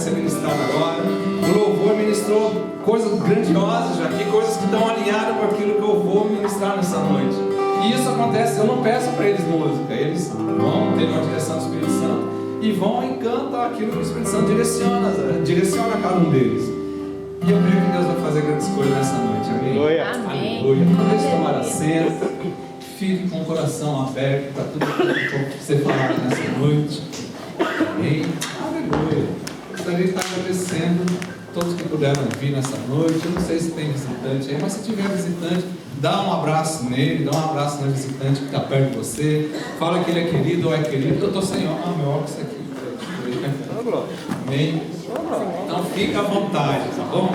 ser ministrado agora. O louvor ministrou coisas grandiosas já aqui, coisas que estão alinhadas com aquilo que eu vou ministrar nessa noite. E isso acontece, eu não peço para eles música, eles vão ter uma direção do Espírito Santo e vão e cantam aquilo que o Espírito Santo direciona cada um deles. E eu creio que Deus vai fazer grandes coisas nessa noite, amém? Amém. Aleluia. Deixa eu tomar assento. Fique com o coração aberto para tudo que você falar nessa noite. Amém. Aleluia. Gostaria de estar agradecendo todos que puderam vir nessa noite. Eu não sei se tem visitante aí, mas se tiver visitante, dá um abraço nele, dá um abraço no visitante que está perto de você. Fala que ele é querido ou é querido. Eu estou sem óculos. Meu óculos aqui. Amém. Então fica à vontade, tá bom?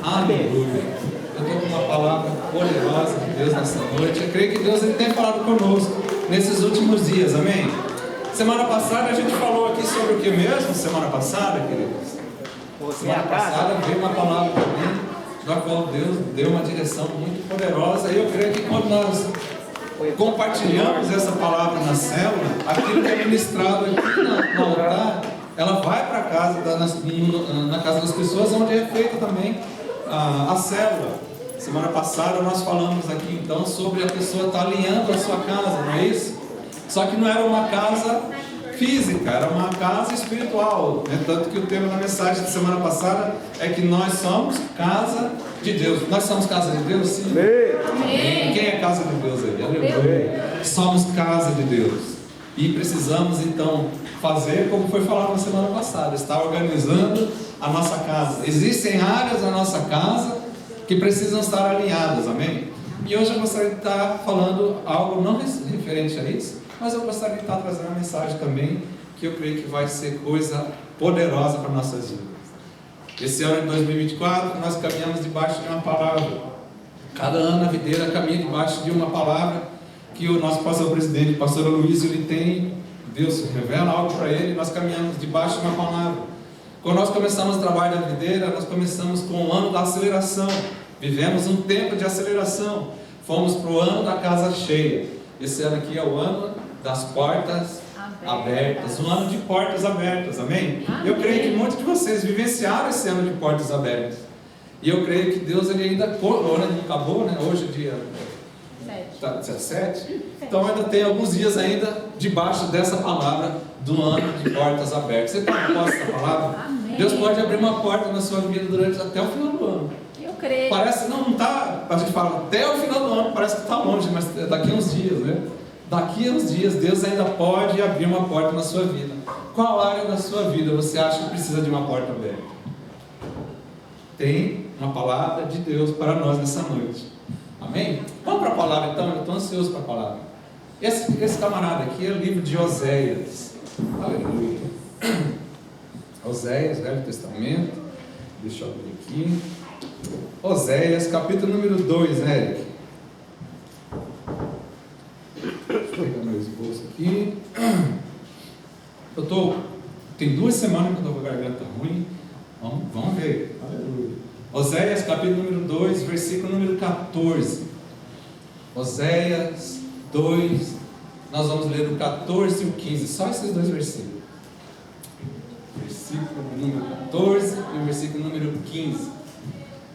Aleluia. Eu estou com uma palavra poderosa de Deus nessa noite. Eu creio que Deus ele tem falado conosco nesses últimos dias, amém? Semana passada a gente falou aqui sobre o que mesmo? Semana passada, queridos? Semana passada veio uma palavra para mim, da qual Deus deu uma direção muito poderosa. E eu creio que quando nós compartilhamos essa palavra na célula, aquilo que é ministrado aqui no altar, ela vai para casa, na casa das pessoas, onde é feita também a célula. Semana passada nós falamos aqui então sobre a pessoa estar alinhando a sua casa, não é isso? Só que não era uma casa física, era uma casa espiritual, né? Tanto que o tema da mensagem da semana passada é que nós somos casa de Deus. Nós somos casa de Deus, sim? Amém. Quem é casa de Deus aí? Aleluia. Somos casa de Deus. E precisamos então fazer como foi falado na semana passada, estar organizando a nossa casa. Existem áreas da nossa casa que precisam estar alinhadas, amém? E hoje eu gostaria de estar falando algo não referente a isso, mas eu gostaria de estar trazendo uma mensagem também que eu creio que vai ser coisa poderosa para nossas vidas. Esse ano de 2024 nós caminhamos debaixo de uma palavra. Cada ano a videira caminha debaixo de uma palavra que o nosso pastor presidente, o pastor Luiz, ele tem. Deus revela algo para ele e nós caminhamos debaixo de uma palavra. Quando nós começamos o trabalho da videira, nós começamos com o ano da aceleração. Vivemos um tempo de aceleração. Fomos para o ano da casa cheia. Esse ano aqui é o ano das portas abertas. Um ano de portas abertas, amém? Eu creio que muitos de vocês vivenciaram esse ano de portas abertas. E eu creio que Deus ele ainda acabou, né? Hoje é dia 7. Então ainda tem alguns dias ainda debaixo dessa palavra do ano de portas abertas. Você está com essa palavra? Amém. Deus pode abrir uma porta na sua vida durante até o final do ano. Eu creio. Parece não está, a gente fala até o final do ano, parece que está longe, mas daqui a uns dias, né? Daqui a uns dias Deus ainda pode abrir uma porta na sua vida. Qual área da sua vida você acha que precisa de uma porta aberta? Tem uma palavra de Deus para nós nessa noite. Amém? Vamos para a palavra então, eu estou ansioso para a palavra. Esse camarada aqui é o livro de Oséias. Aleluia. Oséias, Velho Testamento. Deixa eu abrir aqui. Oséias, capítulo número 2, Eric. Deixa eu pegar meu esboço aqui. Tem 2 semanas que eu estou com a garganta ruim. Vamos ver. Aleluia. Oséias, capítulo número 2, versículo número 14. Oséias 2, nós vamos ler o 14 e o 15, só esses 2 versículos. Versículo número 14 e o versículo número 15.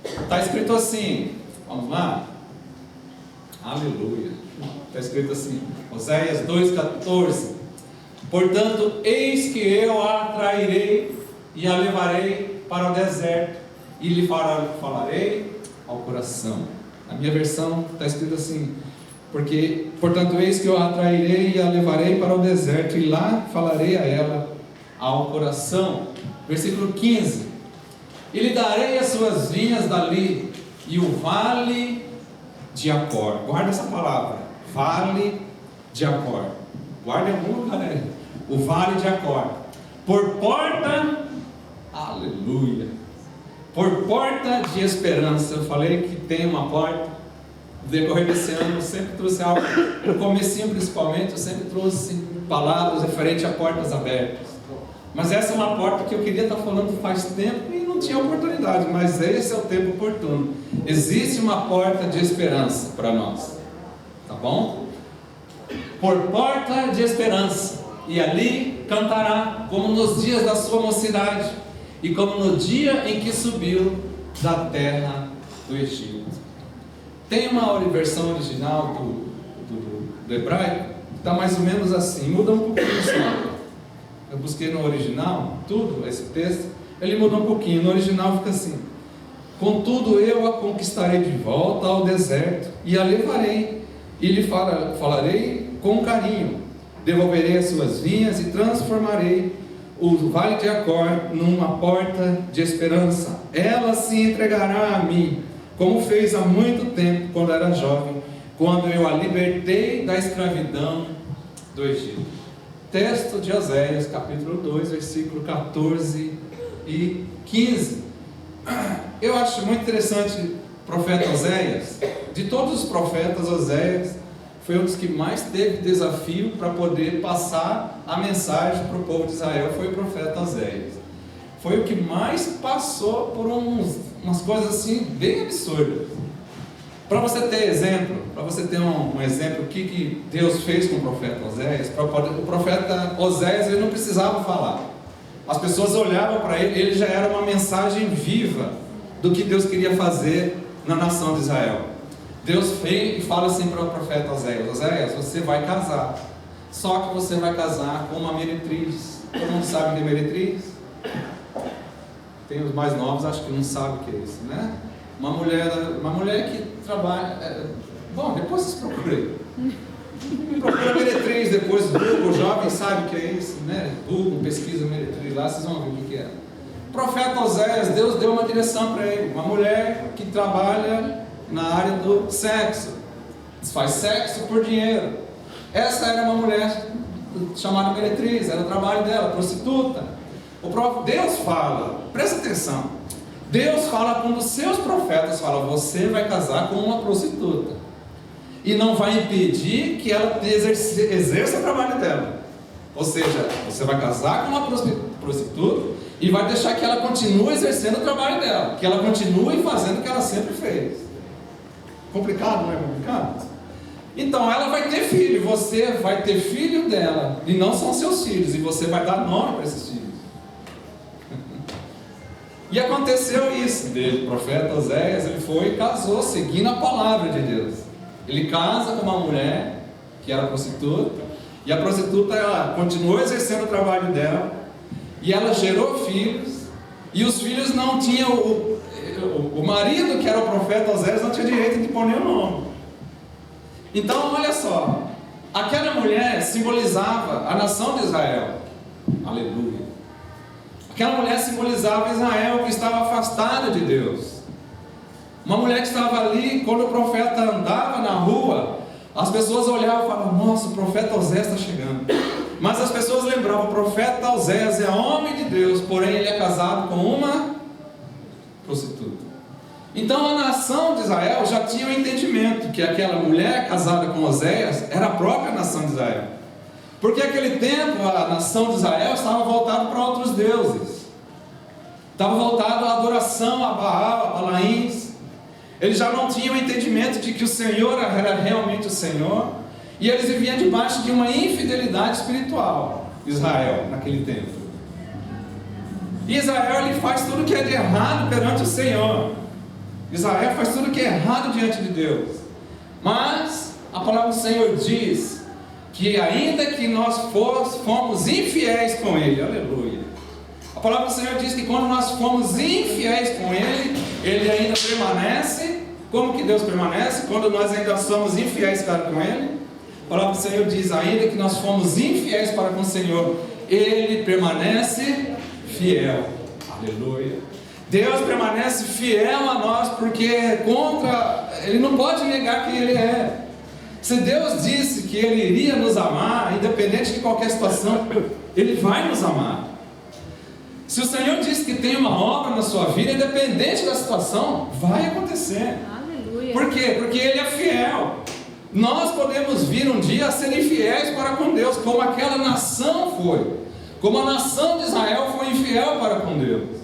Está escrito assim, vamos lá? Aleluia. Está escrito assim, Oséias 2,14. Portanto, eis que eu a atrairei e a levarei para o deserto, e lhe falarei ao coração. Na minha versão está escrito assim, portanto, eis que eu a atrairei e a levarei para o deserto, e lá falarei a ela ao coração. Versículo 15. E lhe darei as suas vinhas dali, e o vale de Acor. Guarda essa palavra, vale de Acor. Guarda em algum lugar, né? O vale de Acor. Por porta, aleluia, por porta de esperança. Eu falei que tem uma porta. No decorrer desse ano eu sempre trouxe algo, no comecinho principalmente, eu sempre trouxe palavras referentes a portas abertas. Mas essa é uma porta que eu queria estar falando faz tempo e não tinha oportunidade, mas esse é o tempo oportuno. Existe uma porta de esperança para nós, tá bom? Por porta de esperança, e ali cantará como nos dias da sua mocidade, e como no dia em que subiu da terra do Egito. Tem uma versão original do hebraico, que está mais ou menos assim, muda um pouquinho só. Eu busquei no original, tudo, esse texto, ele muda um pouquinho, no original fica assim: contudo eu a conquistarei de volta ao deserto, e a levarei, e lhe falarei com carinho, devolverei as suas vinhas, e transformarei o vale de Acor numa porta de esperança. Ela se entregará a mim, como fez há muito tempo, quando era jovem, quando eu a libertei da escravidão do Egito. Texto de Oséias, capítulo 2, versículo 14 e 15. Eu acho muito interessante o profeta Oséias. De todos os profetas, Oséias foi um dos que mais teve desafio para poder passar a mensagem para o povo de Israel. Foi o profeta Oséias. Foi o que mais passou por umas coisas assim bem absurdas. Para você ter exemplo, para você ter um exemplo, o que Deus fez com o profeta Oséias, o profeta Oséias ele não precisava falar. As pessoas olhavam para ele, ele já era uma mensagem viva do que Deus queria fazer na nação de Israel. Deus vem e fala assim para o profeta Oséias: Oséias, você vai casar, só que você vai casar com uma meretriz. Todo mundo sabe o que é meretriz? Tem os mais novos, acho que não sabem o que é isso, né? Uma mulher que trabalha... Bom, depois vocês procurem. Procura meretriz, depois Google, jovem sabe o que é isso, né? Google, pesquisa meretriz lá, vocês vão ver o que é. O profeta Oséias, Deus deu uma direção para ele. Uma mulher que trabalha na área do sexo, faz sexo por dinheiro. Essa era uma mulher chamada meretriz, era o trabalho dela, prostituta. Deus fala, presta atenção, Deus fala com um dos seus profetas, fala: você vai casar com uma prostituta, e não vai impedir que ela exerça o trabalho dela. Ou seja, você vai casar com uma prostituta e vai deixar que ela continue exercendo o trabalho dela, que ela continue fazendo o que ela sempre fez. Complicado, não é complicado? Então ela vai ter filho, você vai ter filho dela, e não são seus filhos, e você vai dar nome para esses filhos. E aconteceu isso dele. O profeta Oséias, ele foi e casou, seguindo a palavra de Deus. Ele casa com uma mulher que era prostituta, e a prostituta ela continuou exercendo o trabalho dela, e ela gerou filhos, e os filhos não tinham o marido, que era o profeta Oséias, não tinha direito de pôr nenhum nome. Então olha só, aquela mulher simbolizava a nação de Israel. Aleluia. Aquela mulher simbolizava Israel, que estava afastada de Deus. Uma mulher que estava ali, quando o profeta andava na rua, as pessoas olhavam e falavam: nossa, o profeta Oséias está chegando. Mas as pessoas lembravam: o profeta Oséias é homem de Deus, porém ele é casado com uma prostituta. Então a nação de Israel já tinha o entendimento que aquela mulher casada com Oséias era a própria nação de Israel. Porque naquele tempo a nação de Israel estava voltada para outros deuses, estava voltada à adoração a Baal, a Balaíns. Eles já não tinham o entendimento de que o Senhor era realmente o Senhor, e eles viviam debaixo de uma infidelidade espiritual. Israel, naquele tempo, e Israel ele faz tudo que é de errado perante o Senhor. Israel faz tudo que é errado diante de Deus. Mas a palavra do Senhor diz que ainda que nós fomos infiéis com Ele, aleluia, a palavra do Senhor diz que quando nós fomos infiéis com Ele, Ele ainda permanece. Como que Deus permanece? Quando nós ainda somos infiéis para com Ele, a palavra do Senhor diz: ainda que nós fomos infiéis para com o Senhor, Ele permanece fiel. Aleluia. Deus permanece fiel a nós, porque Ele não pode negar que Ele é. Se Deus disse que Ele iria nos amar, independente de qualquer situação, Ele vai nos amar. Se o Senhor disse que tem uma obra na sua vida, independente da situação, vai acontecer. Aleluia. Por quê? Porque Ele é fiel. Nós podemos vir um dia a ser infiéis para com Deus, como aquela nação foi, como a nação de Israel foi infiel para com Deus.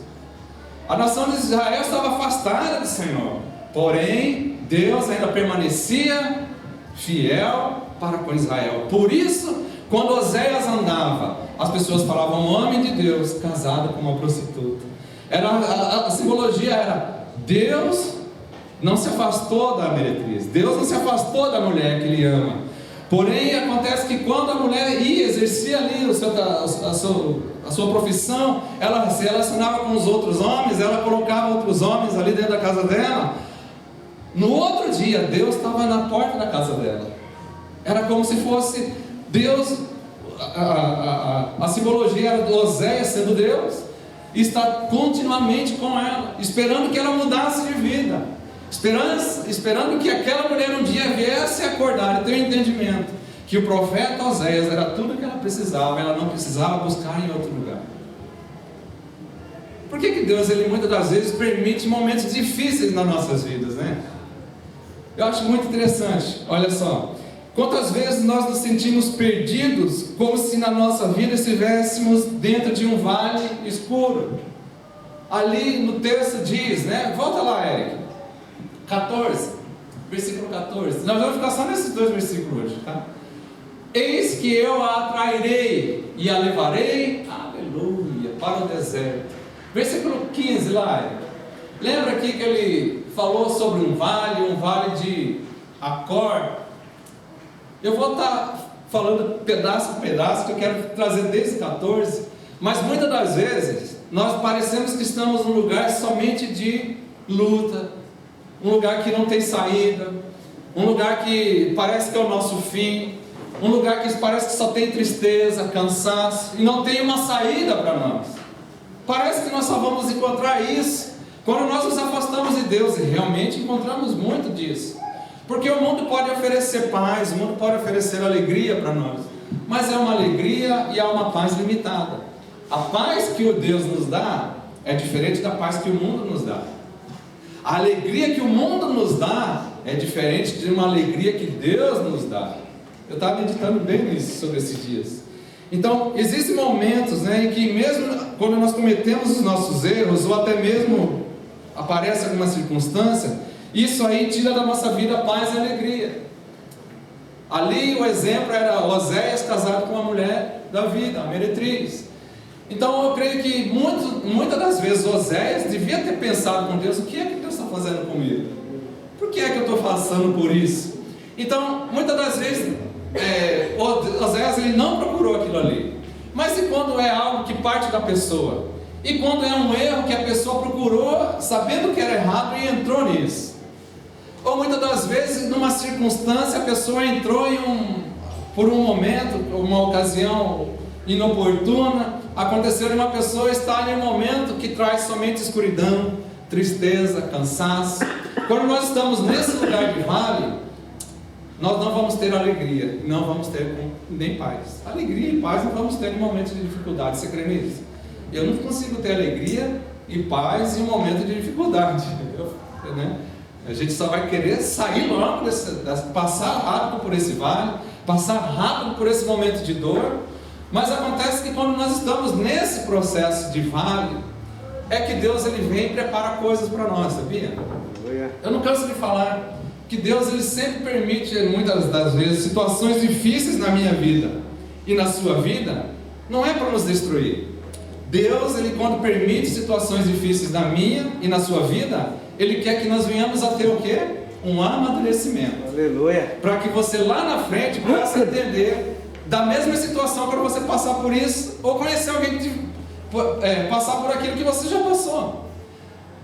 A nação de Israel estava afastada do Senhor, porém Deus ainda permanecia fiel para com Israel. Por isso, quando Oséias andava, as pessoas falavam: um homem de Deus casado com uma prostituta. A simbologia era: Deus não se afastou da meretriz, Deus não se afastou da mulher que Ele ama. Porém, acontece que quando a mulher ia exercer ali a sua profissão, ela se relacionava com os outros homens, ela colocava outros homens ali dentro da casa dela. No outro dia, Deus estava na porta da casa dela. Era como se fosse Deus. A simbologia era do Oséias sendo Deus, e está continuamente com ela, esperando que ela mudasse de vida, esperando que aquela mulher um dia viesse acordar e ter um entendimento que o profeta Oséias era tudo que ela precisava, ela não precisava buscar em outro lugar. Por que Deus, Ele muitas das vezes permite momentos difíceis nas nossas vidas, né? Eu acho muito interessante. Olha só, quantas vezes nós nos sentimos perdidos, como se na nossa vida estivéssemos dentro de um vale escuro. Ali no texto diz, né? Volta lá, Eric. 14, versículo 14. Nós vamos ficar só nesses 2 versículos hoje, tá? Eis que eu a atrairei e a levarei, aleluia, para o deserto. Versículo 15 lá, Eric. Lembra aqui que ele falou sobre um vale de Acor. Eu vou estar falando pedaço por pedaço, que eu quero trazer desde 14, mas muitas das vezes nós parecemos que estamos num lugar somente de luta, um lugar que não tem saída, um lugar que parece que é o nosso fim, um lugar que parece que só tem tristeza, cansaço, e não tem uma saída para nós. Parece que nós só vamos encontrar isso quando nós nos afastamos de Deus, e realmente encontramos muito disso. Porque o mundo pode oferecer paz, o mundo pode oferecer alegria para nós, mas é uma alegria e é uma paz limitada. A paz que o Deus nos dá é diferente da paz que o mundo nos dá. A alegria que o mundo nos dá é diferente de uma alegria que Deus nos dá. Eu estava meditando bem nisso sobre esses dias. Então, existem momentos, né, em que mesmo quando nós cometemos os nossos erros, ou até mesmo aparece alguma circunstância, isso aí tira da nossa vida paz e alegria. Ali o exemplo era Oséias casado com uma mulher da vida, a meretriz. Então eu creio que muitas das vezes Oséias devia ter pensado com Deus: o que é que Deus está fazendo comigo? Por que é que eu estou passando por isso? Então muitas das vezes Oséias ele não procurou aquilo ali. Mas e quando é algo que parte da pessoa? E quando é um erro que a pessoa procurou sabendo que era errado e entrou nisso? Ou muitas das vezes, numa circunstância, a pessoa entrou por um momento, uma ocasião inoportuna, aconteceu de uma pessoa estar em um momento que traz somente escuridão, tristeza, cansaço. Quando nós estamos nesse lugar de vale, nós não vamos ter alegria, não vamos ter nem paz. Alegria e paz não vamos ter em momentos de dificuldade. Você crê nisso? Eu não consigo ter alegria e paz em um momento de dificuldade, né? A gente só vai querer sair logo passar rápido por esse vale, passar rápido por esse momento de dor. Mas acontece que quando nós estamos nesse processo de vale, é que Deus ele vem e prepara coisas para nós, sabia? Eu não canso de falar que Deus ele sempre permite, muitas das vezes, situações difíceis na minha vida e na sua vida, não é para nos destruir. Deus, ele quando permite situações difíceis na minha e na sua vida, Ele quer que nós venhamos a ter o quê? Um amadurecimento. Aleluia. Para que você lá na frente possa entender da mesma situação quando você passar por isso, ou conhecer alguém que passar por aquilo que você já passou.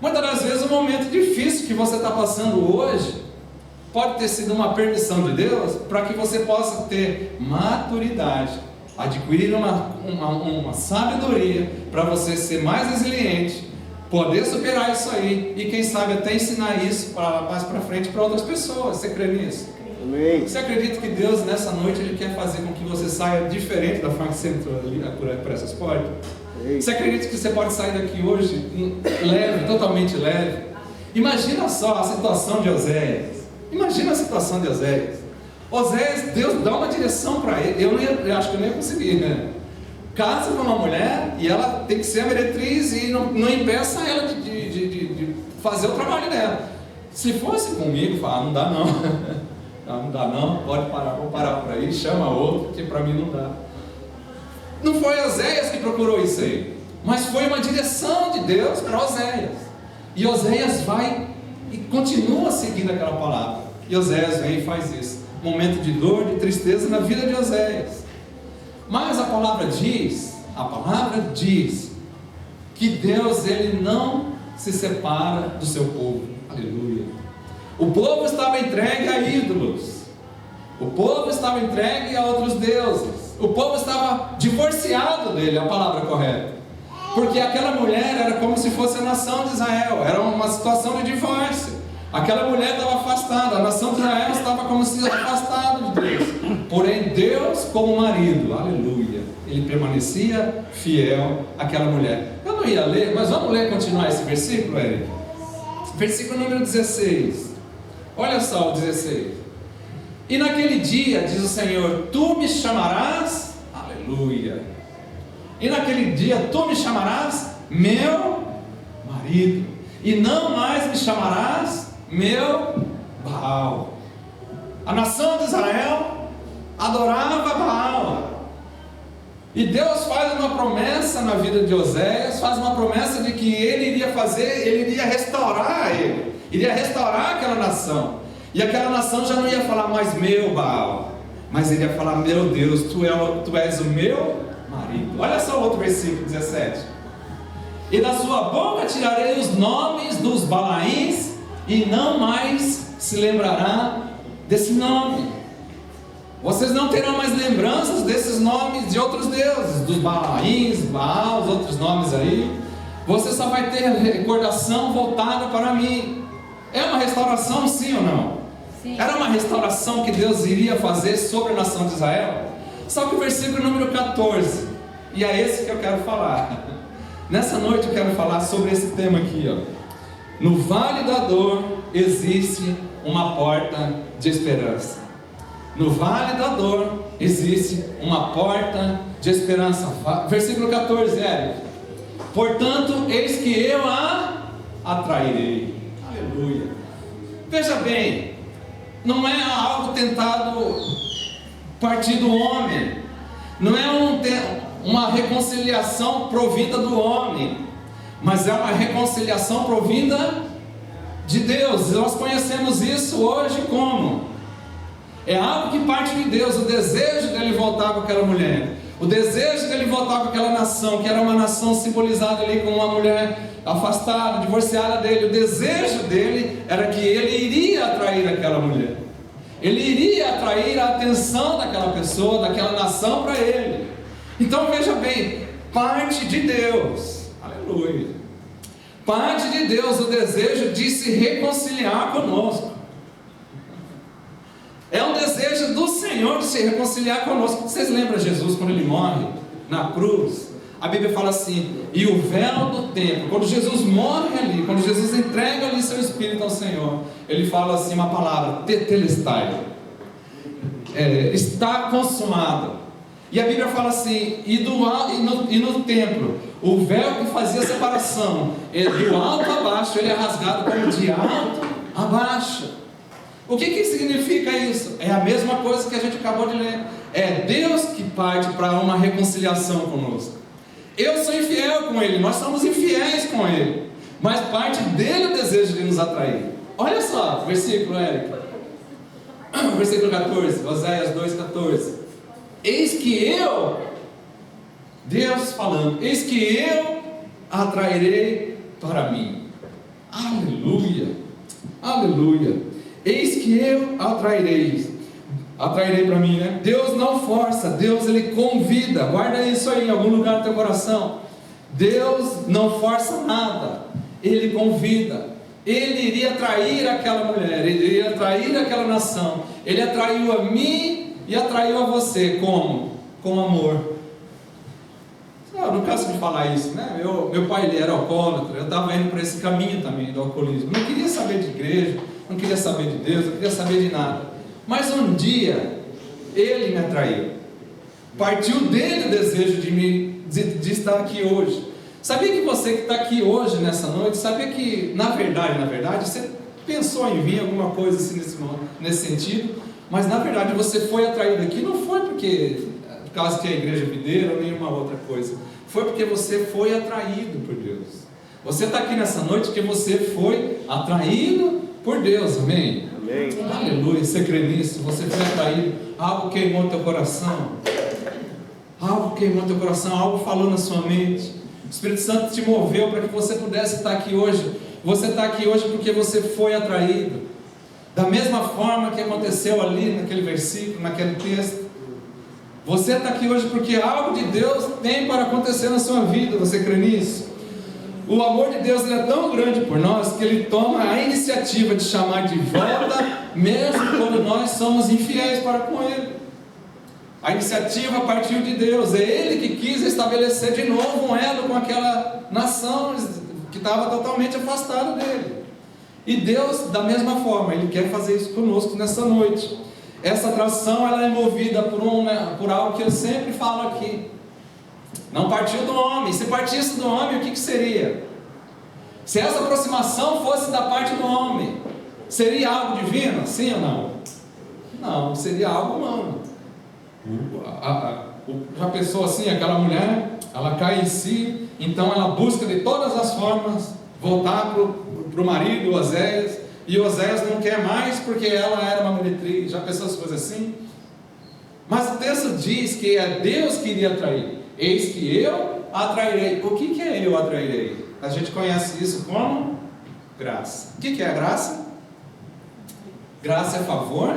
Muitas das vezes o momento difícil que você está passando hoje pode ter sido uma permissão de Deus para que você possa ter maturidade, adquirir uma sabedoria para você ser mais resiliente, poder superar isso aí e quem sabe até ensinar isso mais para frente para outras pessoas. Você crê nisso? Amém. Você acredita que Deus nessa noite Ele quer fazer com que você saia diferente da forma que você entrou ali por essas portas? Amém. Você acredita que você pode sair daqui hoje leve, totalmente leve? Imagina só a situação de Oséias. Imagina a situação de Oséias. Oséias, Deus dá uma direção para ele. Eu acho que eu nem ia conseguir, né? Casa com uma mulher e ela tem que ser a meretriz e não impeça ela de fazer o trabalho dela. Se fosse comigo, fala, não dá não. Não dá não, pode parar, vou parar por aí, chama outro, porque para mim não dá. Não foi Oséias que procurou isso aí. mas foi uma direção de Deus para Oséias. E Oséias vai e continua seguindo aquela palavra. E Oséias vem e faz isso. Momento de dor, de tristeza na vida de Oséias. Mas a palavra diz que Deus, ele não se separa do seu povo. Aleluia. O povo estava entregue a ídolos. O povo estava entregue a outros deuses. O povo estava divorciado dele, a palavra correta. Porque aquela mulher era como se fosse a nação de Israel. Era uma situação de divórcio. Aquela mulher estava afastada. A nação de Israel estava como se afastada de Deus. Porém, Deus como marido, aleluia, ele permanecia fiel àquela mulher. Eu não ia ler, mas vamos ler, continuar esse versículo, Eric? Versículo número 16. Olha só o 16. E naquele dia, diz o Senhor, tu me chamarás, aleluia. E naquele dia tu me chamarás meu marido, e não mais me chamarás meu Baal. A nação de Israel adorava Baal. E Deus faz uma promessa na vida de Oséias, faz uma promessa de que ele iria restaurar iria restaurar aquela nação. E aquela nação já não ia falar mais meu Baal, mas ele ia falar, meu Deus, tu és o meu marido. Olha só o outro versículo 17. E da sua boca tirarei os nomes dos Balaíns, e não mais se lembrará desse nome. Vocês não terão mais lembranças desses nomes de outros deuses, dos Balaíns, Baal, os outros nomes aí. Você só vai ter recordação voltada para mim. É uma restauração, sim ou não? Sim. Era uma restauração que Deus iria fazer sobre a nação de Israel. Só que o versículo número 14, e é esse que eu quero falar. Nessa noite eu quero falar sobre esse tema aqui, ó. No vale da dor existe uma porta de esperança. No vale da dor existe uma porta de esperança. Versículo 14, Eric. Portanto, eis que eu a atrairei. Aleluia. Veja bem, não é algo tentado partir do homem. Não é uma reconciliação provinda do homem, mas é uma reconciliação provinda de Deus. Nós conhecemos isso hoje como? É algo que parte de Deus. O desejo dele voltar com aquela mulher, o desejo dele voltar com aquela nação, que era uma nação simbolizada ali com uma mulher afastada, divorciada dele. O desejo dele era que ele iria atrair aquela mulher, ele iria atrair a atenção daquela pessoa, daquela nação para ele. Então veja bem, parte de Deus, aleluia, parte de Deus o desejo de se reconciliar conosco. É um desejo do Senhor de se reconciliar conosco. Vocês lembram Jesus quando ele morre na cruz? A Bíblia fala assim, e o véu do templo, quando Jesus morre ali, quando Jesus entrega ali seu Espírito ao Senhor, ele fala assim uma palavra, tetelestai, está consumado. E a Bíblia fala assim, e no templo, o véu que fazia separação, do alto a baixo, ele é rasgado como de alto a baixo. O que significa isso? É a mesma coisa que a gente acabou de ler. É Deus que parte para uma reconciliação conosco. Eu sou infiel com Ele, nós somos infiéis com Ele, mas parte dele o desejo de nos atrair. Olha só, versículo, Eric, versículo 14, Oséias 2,14. Eis que eu, Deus falando, eis que eu atrairei para mim. Aleluia, aleluia. Eis que eu atrairei para mim, né? Deus não força, Deus ele convida. Guarda isso aí em algum lugar do teu coração. Deus não força nada, Ele convida. Ele iria atrair aquela mulher, Ele iria atrair aquela nação. Ele atraiu a mim e atraiu a você. Como? Com amor. Eu não canso de falar isso, né? Meu pai ele era alcoólatra, eu estava indo para esse caminho também do alcoolismo. Não queria saber de igreja, não queria saber de Deus, não queria saber de nada. Mas um dia ele me atraiu. Partiu dele o desejo de estar aqui hoje. Sabia que você que está aqui hoje, nessa noite, sabia que na verdade, você pensou em vir alguma coisa assim nesse sentido, mas na verdade você foi atraído aqui, não foi por causa que a igreja é videira ou nenhuma outra coisa. foi porque você foi atraído por Deus. Você está aqui nessa noite porque você foi atraído por Deus, amém? Amém. Aleluia, você crê nisso? Você foi atraído, algo queimou teu coração, algo falou na sua mente, o Espírito Santo te moveu para que você pudesse estar aqui hoje. Você está aqui hoje porque você foi atraído, da mesma forma que aconteceu ali naquele versículo, naquele texto. Você está aqui hoje porque algo de Deus tem para acontecer na sua vida. Você crê nisso? O amor de Deus ele é tão grande por nós que Ele toma a iniciativa de chamar de volta, mesmo quando nós somos infiéis para com Ele. A iniciativa partiu de Deus. É Ele que quis estabelecer de novo um elo com aquela nação que estava totalmente afastada dele. E Deus, da mesma forma, Ele quer fazer isso conosco nessa noite. Essa atração ela é movida por algo que eu sempre falo aqui. Não partiu do homem. Se partisse do homem, o que seria? Se essa aproximação fosse da parte do homem, seria algo divino? Sim ou não? Não, seria algo humano. Já pensou assim, aquela mulher, ela cai em si, então ela busca de todas as formas voltar para o marido, Oséias, e Oséias não quer mais porque ela era uma meretriz. Já pensou as coisas assim? Mas o texto diz que é Deus que iria atrair. Eis que eu atrairei. O que é eu atrairei? A gente conhece isso como graça. O que é a graça? Graça é favor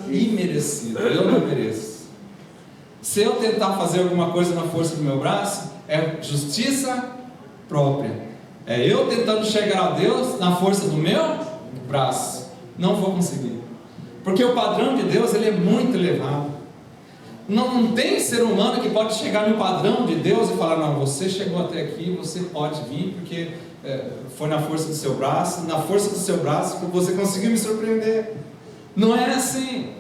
imerecido. Eu não mereço. Se eu tentar fazer alguma coisa na força do meu braço, é justiça própria. É eu tentando chegar a Deus na força do meu braço. Não vou conseguir. Porque o padrão de Deus ele é muito elevado. Não tem ser humano que pode chegar no padrão de Deus e falar: não, você chegou até aqui, você pode vir porque foi na força do seu braço, que você conseguiu me surpreender. Não é assim.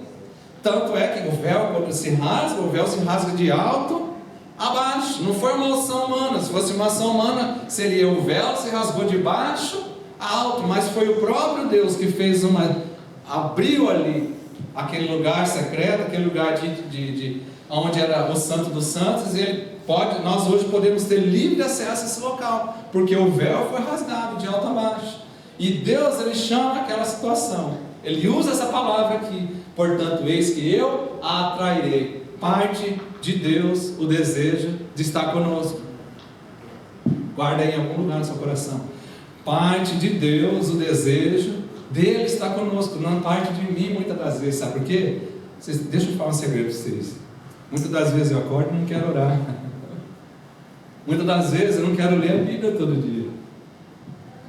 Tanto é que o véu, quando se rasga, o véu se rasga de alto a baixo. Não foi uma ação humana. Se fosse uma ação humana, seria o véu se rasgou de baixo a alto, mas foi o próprio Deus que fez abriu ali aquele lugar secreto, aquele lugar onde era o Santo dos Santos, e nós hoje podemos ter livre acesso a esse local, porque o véu foi rasgado de alto a baixo, e Deus ele chama aquela situação, Ele usa essa palavra aqui, portanto, eis que eu a atrairei. Parte de Deus o desejo de estar conosco. Guarda aí em algum lugar no seu coração. Parte de Deus o desejo dele está conosco, não parte de mim muitas das vezes. Sabe por quê? Deixa eu falar um segredo para vocês. Muitas das vezes eu acordo e não quero orar. Muitas das vezes eu não quero ler a Bíblia todo dia.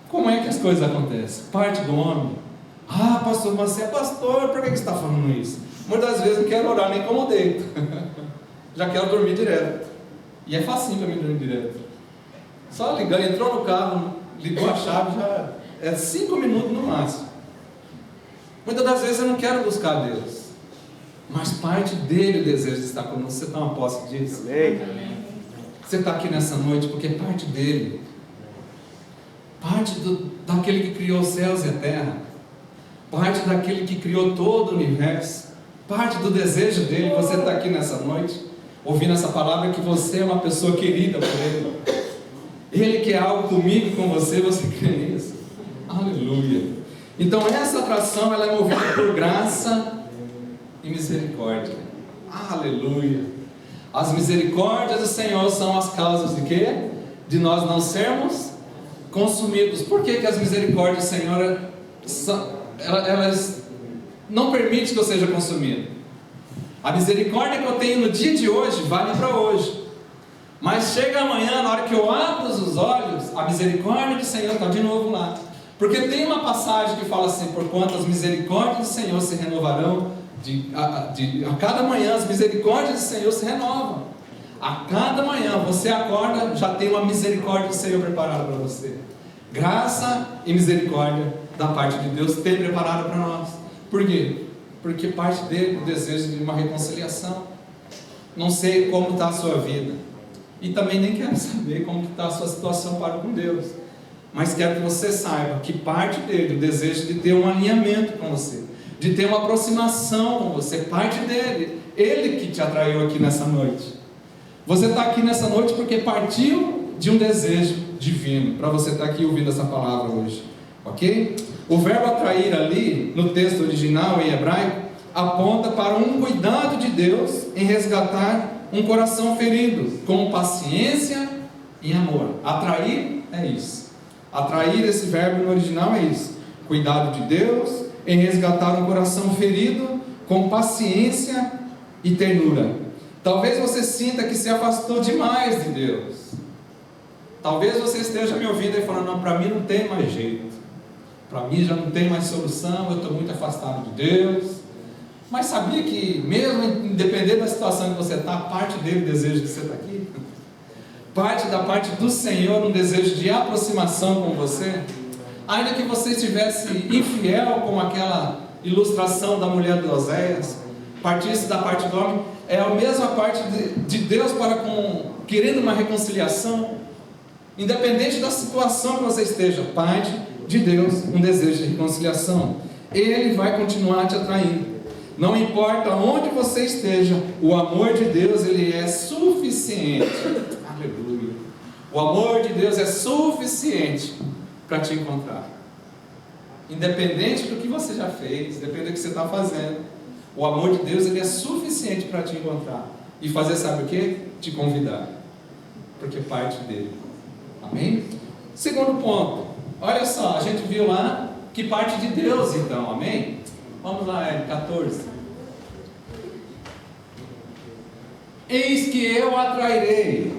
Como é que as coisas acontecem? Parte do homem. Ah, pastor, mas você é pastor, por que você está falando isso? Muitas das vezes eu não quero orar nem como deito. Já quero dormir direto. E é facinho para mim dormir direto. Só ligar, entrou no carro, ligou a chave, já é 5 minutos no máximo. Muitas das vezes eu não quero buscar Deus, mas parte dele o desejo de estar conosco. Você toma posse disso? Amém. Você está aqui nessa noite porque parte dele, parte daquele que criou os céus e a terra, parte daquele que criou todo o universo, parte do desejo dele. Você está aqui nessa noite ouvindo essa palavra que você é uma pessoa querida por ele. Ele quer algo comigo e com você crê nisso? Aleluia. Então essa atração ela é movida por graça e misericórdia. Aleluia. As misericórdias do Senhor são as causas de quê? De nós não sermos consumidos. Por que as misericórdias do Senhor elas não permitem que eu seja consumido? A misericórdia que eu tenho no dia de hoje vale para hoje. Mas chega amanhã, na hora que eu abro os olhos, a misericórdia do Senhor está de novo lá. Porque tem uma passagem que fala assim: porquanto as misericórdias do Senhor se renovarão, a cada manhã as misericórdias do Senhor se renovam. A cada manhã você acorda, já tem uma misericórdia do Senhor preparada para você. Graça e misericórdia da parte de Deus tem preparado para nós. Por quê? Porque parte dele o desejo de uma reconciliação. Não sei como está a sua vida, e também nem quero saber como está a sua situação para com Deus, mas quero que você saiba que parte dele, o desejo de ter um alinhamento com você, de ter uma aproximação com você, parte dele, ele que te atraiu aqui nessa noite. Você está aqui nessa noite porque partiu de um desejo divino, para você estar aqui ouvindo essa palavra hoje, ok? O verbo atrair ali, no texto original em hebraico, aponta para um cuidado de Deus em resgatar um coração ferido, com paciência e amor. Atrair é isso. Atrair, esse verbo no original é isso. Cuidado de Deus em resgatar um coração ferido, com paciência e ternura. Talvez você sinta que se afastou demais de Deus. Talvez você esteja me ouvindo e falando, não, para mim não tem mais jeito. Para mim já não tem mais solução, eu estou muito afastado de Deus. Mas sabia que mesmo independente da situação que você está, parte dele deseja que você está aqui? Parte da parte do Senhor, um desejo de aproximação com você? Ainda que você estivesse infiel, como aquela ilustração da mulher de Oséias, partisse da parte do homem, é a mesma parte de Deus para querendo uma reconciliação. Independente da situação que você esteja, parte de Deus, um desejo de reconciliação. Ele vai continuar te atraindo. Não importa onde você esteja, o amor de Deus, ele é suficiente. Aleluia. O amor de Deus é suficiente para te encontrar. Independente do que você já fez, independente do que você está fazendo, o amor de Deus, ele é suficiente para te encontrar. E fazer, sabe o que? Te convidar. Porque parte dele. Amém? Segundo ponto. Olha só, a gente viu lá que parte de Deus então, amém? Vamos lá, 14. Eis que eu atrairei.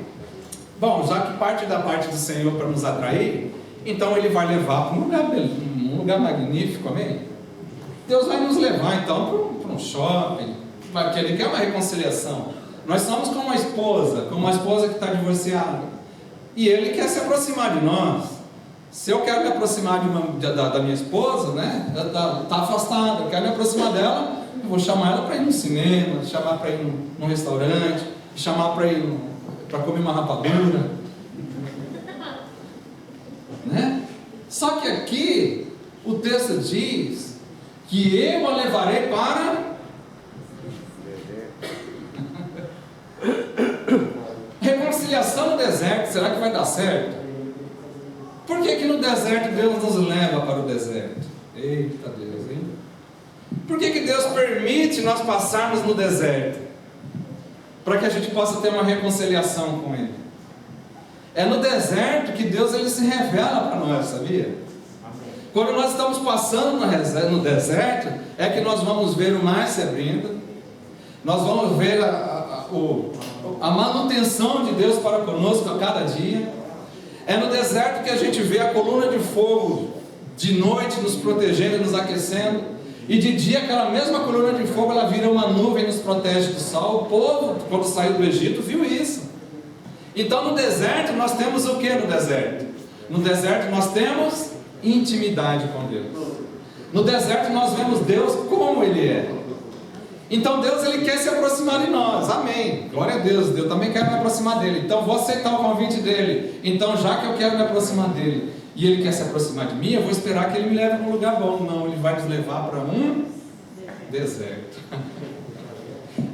Bom, já que parte da parte do Senhor para nos atrair, então Ele vai levar para um lugar magnífico, amém? Deus vai nos levar então para um shopping, porque Ele quer uma reconciliação. Nós somos como uma esposa que está divorciada, e Ele quer se aproximar de nós. Se eu quero me aproximar da minha esposa, né? Ela está afastada, eu quero me aproximar dela, eu vou chamar ela para ir no cinema, chamar para ir num restaurante, chamar para ir para comer uma rapadura, né? Só que aqui o texto diz que eu a levarei para reconciliação no deserto. Será que vai dar certo? Por que no deserto Deus nos leva para o deserto? Eita Deus, hein? Por que Deus permite nós passarmos no deserto? Para que a gente possa ter uma reconciliação com Ele. É no deserto que Deus ele se revela para nós, sabia? Quando nós estamos passando no deserto, é que nós vamos ver o mar se abrindo, nós vamos ver a manutenção de Deus para conosco a cada dia. É no deserto que a gente vê a coluna de fogo de noite nos protegendo e nos aquecendo, e de dia aquela mesma coluna de fogo ela vira uma nuvem e nos protege do sol. O povo, quando saiu do Egito, viu isso. Então no deserto nós temos o que no deserto? No deserto nós temos intimidade com Deus. No deserto nós vemos Deus como Ele é. Então Deus ele quer se aproximar de nós, amém, glória a Deus, Deus também quer me aproximar dele, então vou aceitar o convite dele. Então já que eu quero me aproximar dele, e ele quer se aproximar de mim, eu vou esperar que ele me leve para um lugar bom. Não, ele vai nos levar para um deserto.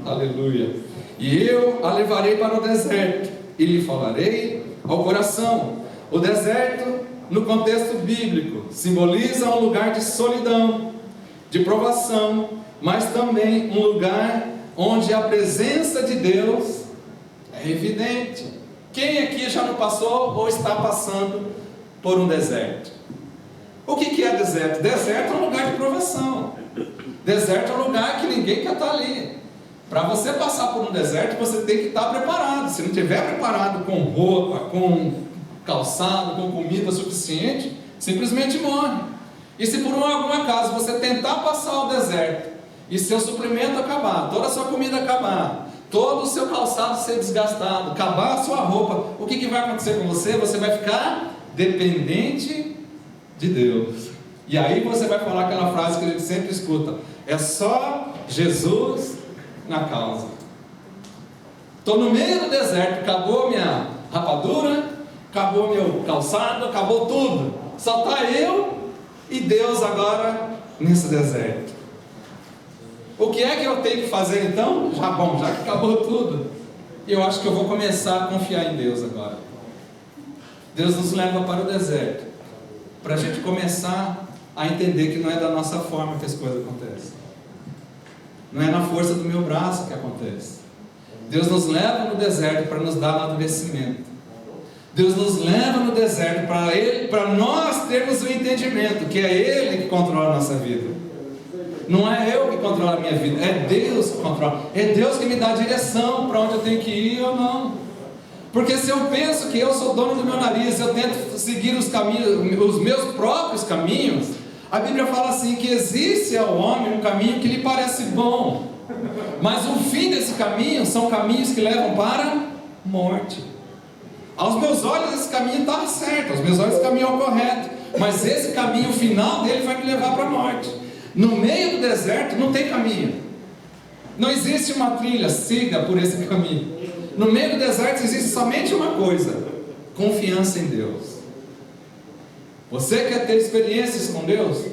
Aleluia. E eu a levarei para o deserto, e lhe falarei ao coração. O deserto, no contexto bíblico, simboliza um lugar de solidão, de provação, mas também um lugar onde a presença de Deus é evidente. Quem aqui já não passou ou está passando por um deserto? O que é deserto? Deserto é um lugar de provação. Deserto é um lugar que ninguém quer estar ali. Para você passar por um deserto, você tem que estar preparado. Se não estiver preparado com roupa, com calçado, com comida suficiente, simplesmente morre. E se por algum acaso você tentar passar o deserto, e seu suprimento acabar, toda a sua comida acabar, todo o seu calçado ser desgastado, acabar a sua roupa, o que vai acontecer com você? Você vai ficar dependente de Deus. E aí você vai falar aquela frase que a gente sempre escuta: é só Jesus na causa. Estou no meio do deserto, acabou minha rapadura, acabou meu calçado, acabou tudo, só está eu e Deus agora nesse deserto. O que é que eu tenho que fazer então? Já que acabou tudo, E eu acho que eu vou começar a confiar em Deus agora. Deus nos leva para o deserto, para a gente começar a entender que não é da nossa forma que as coisas acontecem. Não é na força do meu braço que acontece. Deus nos leva no deserto para nos dar amadurecimento. Deus nos leva no deserto para nós termos o entendimento que é Ele que controla a nossa vida. Não é eu que controlo a minha vida, é Deus que controla. É Deus que me dá a direção para onde eu tenho que ir ou não. Porque se eu penso que eu sou dono do meu nariz, eu tento seguir os meus próprios caminhos, a Bíblia fala assim, que existe ao homem um caminho que lhe parece bom, mas o fim desse caminho são caminhos que levam para a morte. Aos meus olhos esse caminho está certo, aos meus olhos esse caminho é o correto, mas esse caminho, o final dele vai me levar para a morte. No meio do deserto não tem caminho, não existe uma trilha, siga por esse caminho. No meio do deserto existe somente uma coisa: confiança em Deus. Você quer ter experiências com Deus?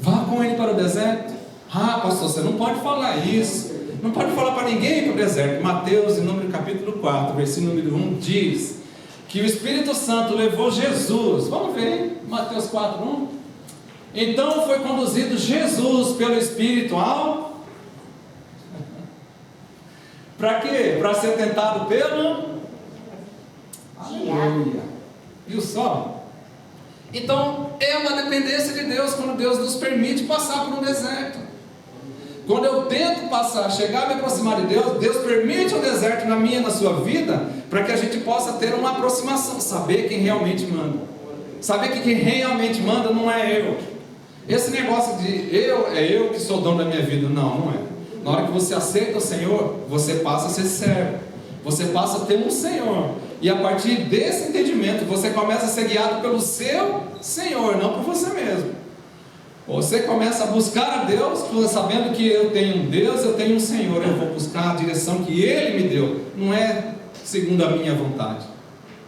Vá com Ele para o deserto. Ah, pastor, você não pode falar isso, não pode falar para ninguém ir para o deserto. Mateus, em número capítulo 4, versículo número 1, diz que o Espírito Santo levou Jesus. Vamos ver, Mateus 4, 1. Então foi conduzido Jesus pelo Espírito ao... Para quê? Para ser tentado pelo... Aleluia. Viu só? Então é uma dependência de Deus quando Deus nos permite passar por um deserto. Quando eu tento passar, chegar a me aproximar de Deus, Deus permite um deserto na minha e na sua vida, para que a gente possa ter uma aproximação, saber quem realmente manda. Saber que quem realmente manda não é eu. Esse negócio de eu que sou dono da minha vida, não é. Na hora que você aceita o Senhor, você passa a ser servo, você passa a ter um Senhor, e a partir desse entendimento, você começa a ser guiado pelo seu Senhor, não por você mesmo. Você começa a buscar a Deus, sabendo que eu tenho um Deus, eu tenho um Senhor, eu vou buscar a direção que Ele me deu, não é segundo a minha vontade,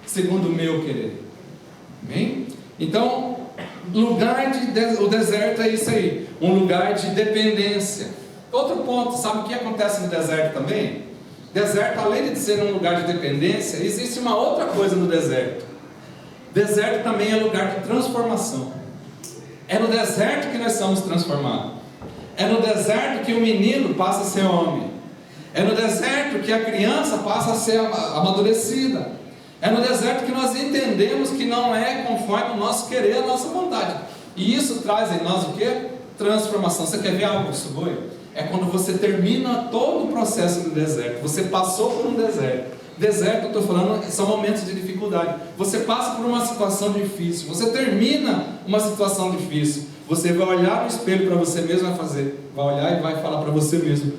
segundo o meu querer. Amém? Então, o deserto é isso aí, um lugar de dependência. Outro ponto, sabe o que acontece no deserto também? Deserto, além de ser um lugar de dependência, existe uma outra coisa no deserto. Deserto também é lugar de transformação. É no deserto que nós somos transformados. É no deserto que o menino passa a ser homem. É no deserto que a criança passa a ser amadurecida. É no deserto que nós entendemos que não é conforme o nosso querer, a nossa vontade. E isso traz em nós o que? Transformação. Você quer ver algo disso, boi? É quando você termina todo o processo do deserto. Você passou por um deserto. Deserto, eu estou falando, são momentos de dificuldade. Você passa por uma situação difícil. Você termina uma situação difícil. Você vai olhar no espelho para você mesmo, vai olhar e vai falar para você mesmo: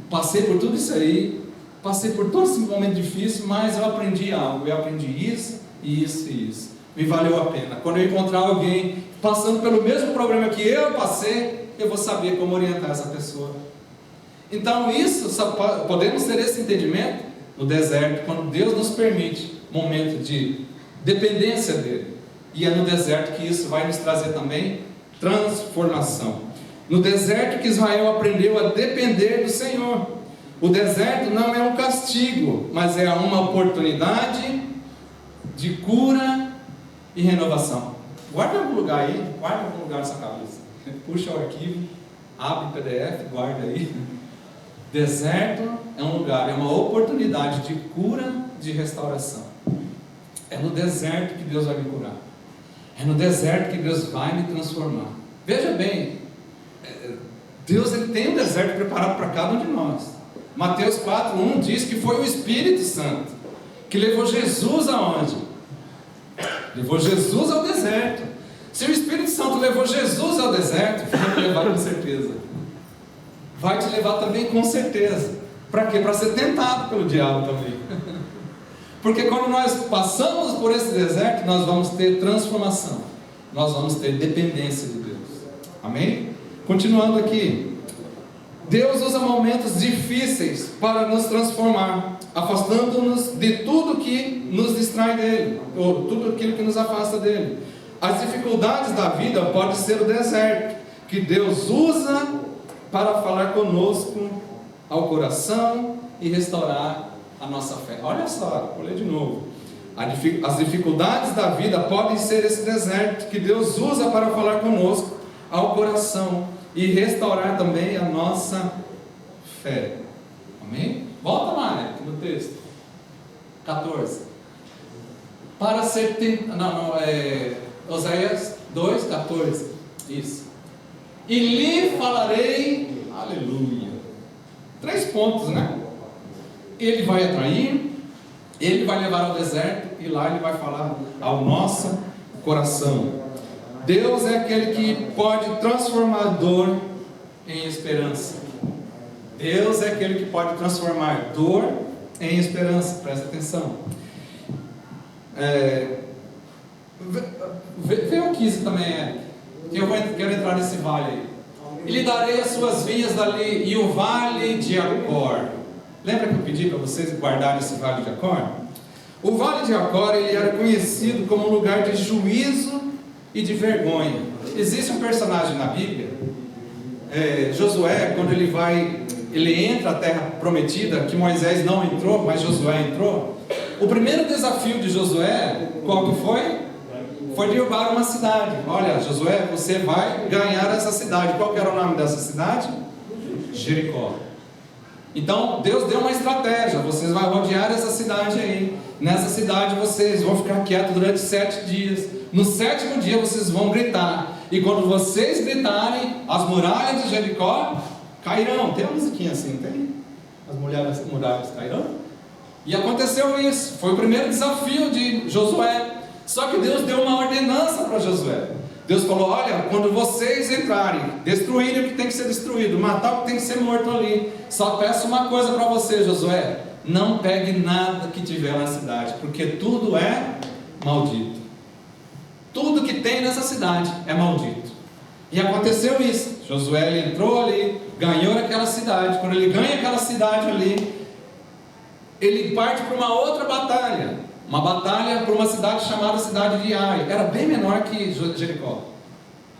passei por tudo isso aí, passei por todo esse momento difícil, mas eu aprendi algo. Eu aprendi isso, isso e isso. Me valeu a pena. Quando eu encontrar alguém passando pelo mesmo problema que eu passei, eu vou saber como orientar essa pessoa. Então isso, podemos ter esse entendimento no deserto, quando Deus nos permite momento de dependência dele. E é no deserto que isso vai nos trazer também transformação. No deserto que Israel aprendeu a depender do Senhor. O deserto não é um castigo, mas é uma oportunidade de cura e renovação. Guarda em algum lugar aí, guarda em algum lugar nessa cabeça. Puxa o arquivo, abre o PDF, guarda aí. Deserto é um lugar, é uma oportunidade de cura, de restauração. É no deserto que Deus vai me curar. É no deserto que Deus vai me transformar. Veja bem, Deus ele tem um deserto preparado para cada um de nós. Mateus 4:1 diz que foi o Espírito Santo que levou Jesus aonde? Levou Jesus ao deserto. Se o Espírito Santo levou Jesus ao deserto, vai te levar com certeza. Vai te levar também com certeza. Para quê? Para ser tentado pelo diabo também. Porque quando nós passamos por esse deserto, nós vamos ter transformação. Nós vamos ter dependência de Deus. Amém? Continuando aqui. Deus usa momentos difíceis para nos transformar, afastando-nos de tudo que nos distrai dele, ou tudo aquilo que nos afasta dele. As dificuldades da vida podem ser o deserto, que Deus usa para falar conosco ao coração e restaurar a nossa fé. Olha só, vou ler de novo. As dificuldades da vida podem ser esse deserto que Deus usa para falar conosco ao coração e restaurar também a nossa fé. Amém? Volta lá, né, aqui no texto 14. Para ser Oséias 2, 14. Isso. E lhe falarei, aleluia. 3 pontos, né? Ele vai atrair, ele vai levar ao deserto, e lá ele vai falar ao nosso coração. Deus é aquele que pode transformar dor em esperança. Deus é aquele que pode transformar dor em esperança. Presta atenção. Vê o 15 também, que eu quero entrar nesse vale aí. E lhe darei as suas vinhas dali, e o vale de Acor. Lembra que eu pedi para vocês guardarem esse vale de Acor? O vale de Acor, ele era conhecido como um lugar de juízo e de vergonha. Existe um personagem na Bíblia, Josué, quando ele entra à terra prometida, que Moisés não entrou, mas Josué entrou. O primeiro desafio de Josué, qual que foi? Foi derrubar uma cidade. Olha, Josué, você vai ganhar essa cidade. Qual que era o nome dessa cidade? Jericó. Então, Deus deu uma estratégia. Vocês vão rodear essa cidade aí. Nessa cidade vocês vão ficar quietos durante 7 dias. No 7º dia vocês vão gritar. E quando vocês gritarem, as muralhas de Jericó cairão. Tem uma musiquinha assim, tem? As muralhas cairão? E aconteceu isso. Foi o primeiro desafio de Josué. Só que Deus deu uma ordenança para Josué. Deus falou: olha, quando vocês entrarem, destruírem o que tem que ser destruído, matar o que tem que ser morto ali, só peço uma coisa para você, Josué: não pegue nada que tiver na cidade, porque tudo é maldito. Tudo que tem nessa cidade é maldito. E aconteceu isso. Josué, ele entrou ali, ganhou aquela cidade. Quando ele ganha aquela cidade ali, ele parte para uma outra batalha. Uma batalha por uma cidade chamada cidade de Ai. Era bem menor que Jericó.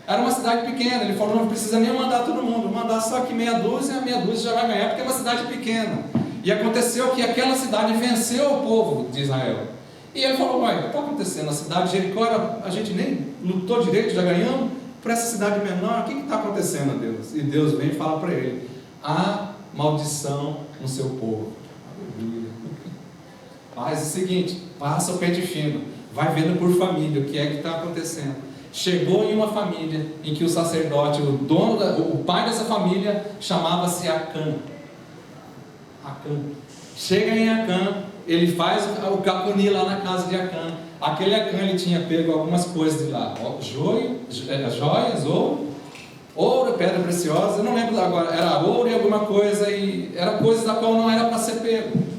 Era uma cidade pequena. Ele falou: não precisa nem mandar todo mundo, mandar só que meia dúzia já vai ganhar, porque é uma cidade pequena. E aconteceu que aquela cidade venceu o povo de Israel. E ele falou: uai, o que está acontecendo? A cidade de Jericó, a gente nem lutou direito, já ganhamos. Para essa cidade menor, o que está acontecendo, Deus? E Deus vem e fala para ele: há maldição no seu povo. Aleluia. Faz o seguinte, passa o pente fino, vai vendo por família o que é que está acontecendo. Chegou em uma família em que o sacerdote, o pai dessa família, chamava-se Acã. Chega em Acã, ele faz o capuni lá na casa de Acã. Aquele Acã, ele tinha pego algumas coisas de lá, joias, ouro, pedra preciosa, eu não lembro agora, era ouro e alguma coisa, e era coisas da qual não era para ser pego.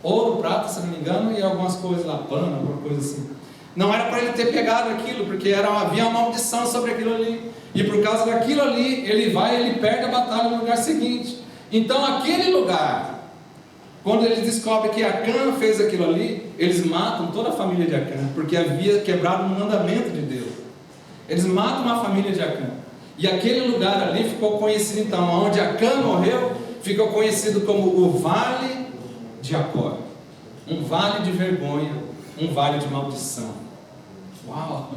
Ouro, prata, se não me engano, e algumas coisas lá, pano, alguma coisa assim. Não era para ele ter pegado aquilo, porque havia uma maldição sobre aquilo ali. E por causa daquilo ali, ele perde a batalha no lugar seguinte. Então aquele lugar, quando eles descobrem que Acã fez aquilo ali, eles matam toda a família de Acã, porque havia quebrado um mandamento de Deus. Eles matam a família de Acã. E aquele lugar ali ficou conhecido, então, onde Acã morreu, ficou conhecido como o Vale de Acor. Um vale de vergonha, um vale de maldição. Uau!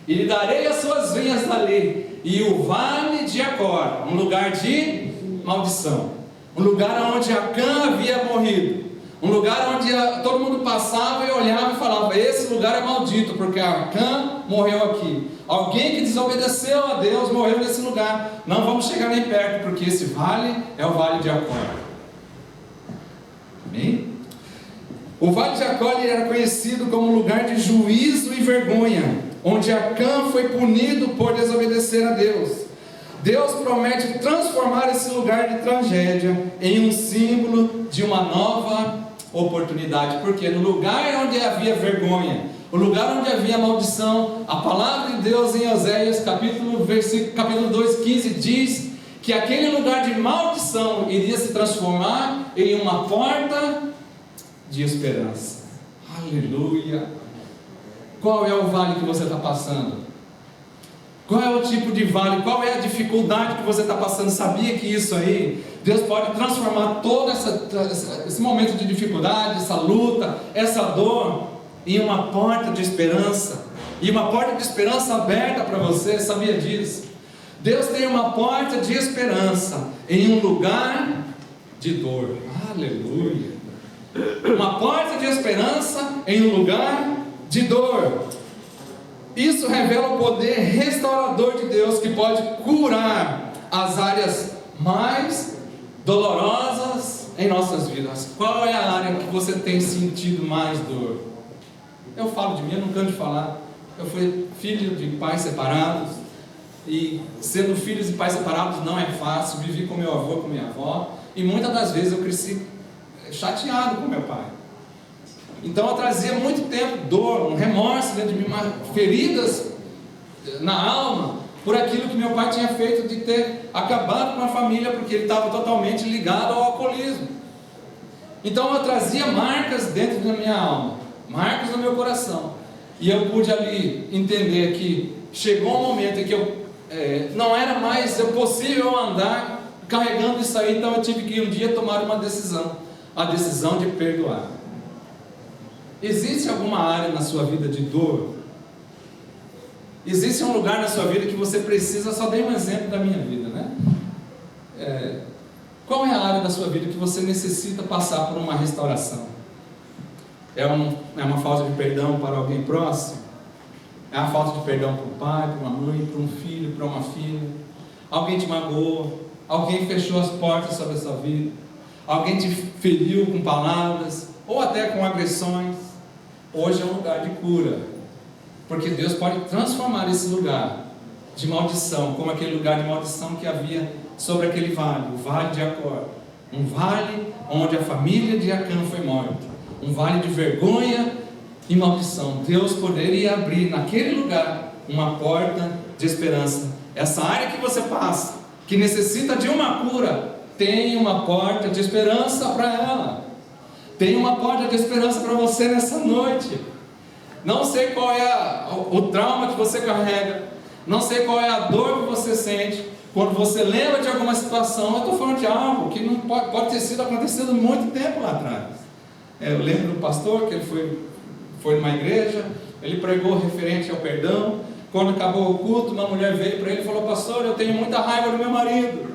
E lhe darei as suas vinhas dali, e o Vale de Acor, um lugar de maldição, um lugar onde Acã havia morrido, um lugar onde todo mundo passava e olhava e falava: esse lugar é maldito, porque Acã morreu aqui. Alguém que desobedeceu a Deus morreu nesse lugar, não vamos chegar nem perto, porque esse vale é o Vale de Acor. Amém? O Vale de Acor era conhecido como um lugar de juízo e vergonha, onde Acã foi punido por desobedecer a Deus. Deus promete transformar esse lugar de tragédia em um símbolo de uma nova oportunidade, porque no lugar onde havia vergonha, o lugar onde havia maldição, a palavra de Deus em Oséias capítulo 2:15 diz que aquele lugar de maldição iria se transformar em uma porta de esperança. Aleluia! Qual é o vale que você está passando? Qual é o tipo de vale? Qual é a dificuldade que você está passando? Sabia que isso aí, Deus pode transformar todo esse momento de dificuldade, essa luta, essa dor, em uma porta de esperança. E uma porta de esperança aberta para você, sabia disso? Deus tem uma porta de esperança em um lugar de dor. Aleluia! Uma porta de esperança em um lugar de dor. Isso revela o poder restaurador de Deus, que pode curar as áreas mais dolorosas em nossas vidas. Qual é a área que você tem sentido mais dor? Eu falo de mim, eu não canso de falar. Eu fui filho de pais separados, e sendo filhos de pais separados não é fácil. Vivi com meu avô, com minha avó, e muitas das vezes eu cresci chateado com meu pai. Então eu trazia muito tempo dor, um remorso dentro de mim, feridas na alma por aquilo que meu pai tinha feito, de ter acabado com a família, porque ele estava totalmente ligado ao alcoolismo. Então eu trazia marcas dentro da minha alma, marcas no meu coração, e eu pude ali entender que chegou um momento em que não era mais possível andar carregando isso aí. Então eu tive que um dia tomar uma decisão, a decisão de perdoar. Existe alguma área na sua vida de dor? Existe um lugar na sua vida que você precisa? Só dei um exemplo da minha vida, né? Qual é a área da sua vida que você necessita passar por uma restauração? É uma falta de perdão para alguém próximo? É uma falta de perdão para um pai, para uma mãe, para um filho, para uma filha? Alguém te magoou? Alguém fechou as portas sobre a sua vida? Alguém te feriu com palavras, ou até com agressões? Hoje é um lugar de cura, porque Deus pode transformar esse lugar de maldição, como aquele lugar de maldição que havia sobre aquele vale, o vale de Acor, um vale onde a família de Acã foi morta, um vale de vergonha e maldição. Deus poderia abrir naquele lugar uma porta de esperança. Essa área que você passa, que necessita de uma cura, tem uma porta de esperança para ela. Tem uma porta de esperança para você nessa noite. Não sei qual é o trauma que você carrega, não sei qual é a dor que você sente quando você lembra de alguma situação. Eu estou falando de algo que não pode ter sido acontecido muito tempo lá atrás. Eu lembro do pastor que ele foi numa igreja, ele pregou referente ao perdão. Quando acabou o culto, uma mulher veio para ele e falou: pastor, eu tenho muita raiva do meu marido.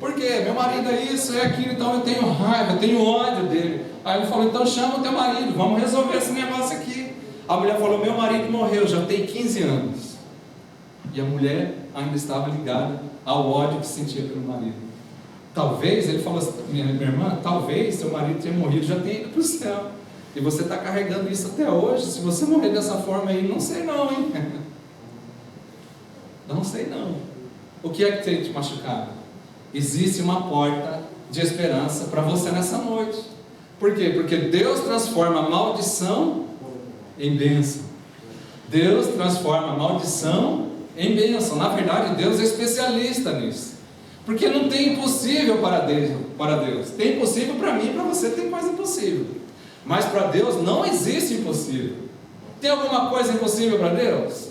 Por quê? Meu marido é isso, é aquilo, então eu tenho raiva, eu tenho ódio dele. Aí ele falou: então chama o teu marido, vamos resolver esse negócio aqui. A mulher falou: meu marido morreu, já tem 15 anos. E a mulher ainda estava ligada ao ódio que sentia pelo marido. Talvez, ele falou assim: minha irmã, talvez seu marido tenha morrido, já tenha ido para o céu. E você está carregando isso até hoje. Se você morrer dessa forma aí, não sei não, hein? Não sei não. O que é que tem te machucado? Existe uma porta de esperança para você nessa noite. Por quê? Porque Deus transforma a maldição em bênção. Deus transforma a maldição em bênção. Na verdade, Deus é especialista nisso. Porque não tem impossível para Deus. Tem impossível para mim e para você, tem coisa impossível. Mas para Deus não existe impossível. Tem alguma coisa impossível para Deus?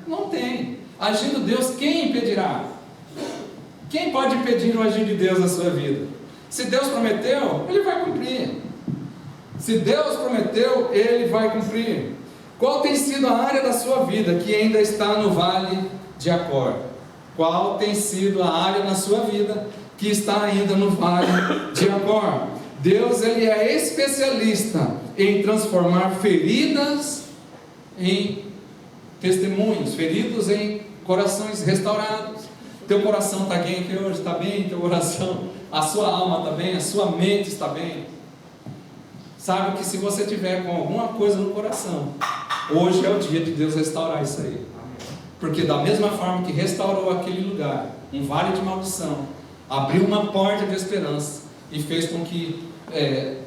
Não tem. Agindo Deus, quem impedirá? Quem pode impedir o agir de Deus na sua vida? Se Deus prometeu, Ele vai cumprir. Se Deus prometeu, Ele vai cumprir. Qual tem sido a área da sua vida que ainda está no vale de Acor? Qual tem sido a área na sua vida que está ainda no vale de Acor? Deus, Ele é especialista em transformar feridas em testemunhos, feridos em corações restaurados. Teu coração está bem aqui hoje? Está bem? Teu coração, a sua alma está bem? A sua mente está bem? Sabe que se você tiver com alguma coisa no coração, hoje é o dia de Deus restaurar isso aí. Porque da mesma forma que restaurou aquele lugar, um vale de maldição, abriu uma porta de esperança e fez com que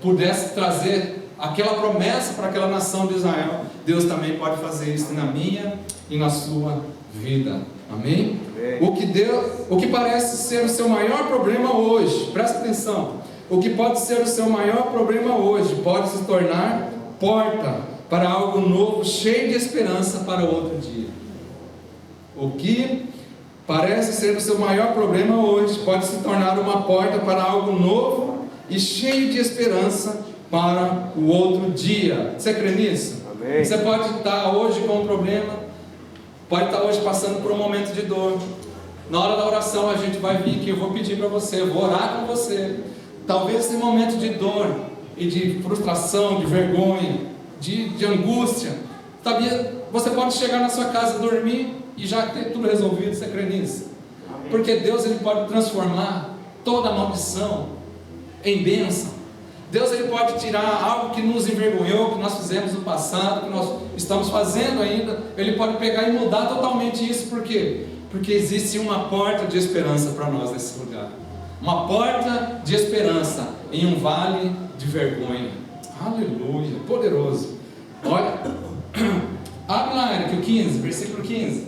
pudesse trazer aquela promessa para aquela nação de Israel, Deus também pode fazer isso na minha e na sua vida. Amém? O que parece ser o seu maior problema hoje, presta atenção, o que pode ser o seu maior problema hoje pode se tornar porta para algo novo, cheio de esperança para outro dia. O que parece ser o seu maior problema hoje pode se tornar uma porta para algo novo e cheio de esperança para o outro dia. Você crê nisso? Amém. Você pode estar hoje com um problema, pode estar hoje passando por um momento de dor. Na hora da oração a gente vai vir aqui, eu vou pedir para você, eu vou orar com você. Talvez esse momento de dor e de frustração, de vergonha, de angústia, sabia? Você pode chegar na sua casa, dormir e já ter tudo resolvido. Você crê nisso? Amém. Porque Deus, Ele pode transformar toda maldição em bênção. Deus, Ele pode tirar algo que nos envergonhou, que nós fizemos no passado, que nós estamos fazendo ainda. Ele pode pegar e mudar totalmente isso. Por quê? Porque existe uma porta de esperança para nós nesse lugar. Uma porta de esperança em um vale de vergonha. Aleluia, poderoso. Olha, abre lá, Eric, o 15, versículo 15.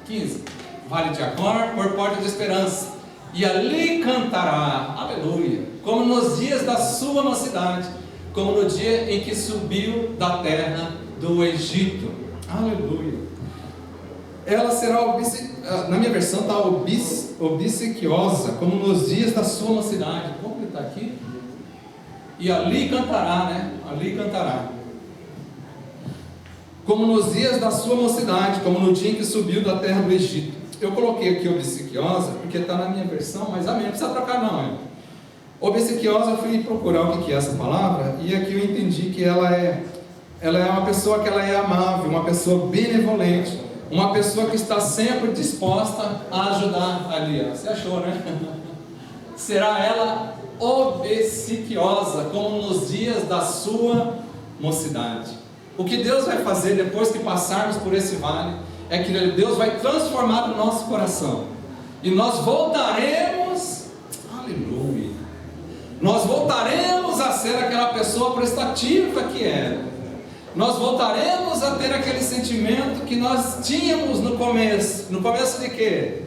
15. Vale de Acor, por porta de esperança. E ali cantará, aleluia, como nos dias da sua mocidade, como no dia em que subiu da terra do Egito. Aleluia. Ela será, na minha versão está obsequiosa, como nos dias da sua mocidade. Vamos gritar aqui? E ali cantará, né? Ali cantará. Como nos dias da sua mocidade, como no dia em que subiu da terra do Egito. Eu coloquei aqui obsequiosa, porque está na minha versão, mas amém, não precisa trocar não. Hein? Obsequiosa, eu fui procurar o que é essa palavra, e aqui eu entendi que ela é uma pessoa que ela é amável, uma pessoa benevolente, uma pessoa que está sempre disposta a ajudar ali. Ó. Você achou, né? Será ela obsequiosa, como nos dias da sua mocidade. O que Deus vai fazer depois que passarmos por esse vale, é que Deus vai transformar o nosso coração, e nós voltaremos, aleluia, nós voltaremos a ser aquela pessoa prestativa que era, nós voltaremos a ter aquele sentimento que nós tínhamos no começo de quê?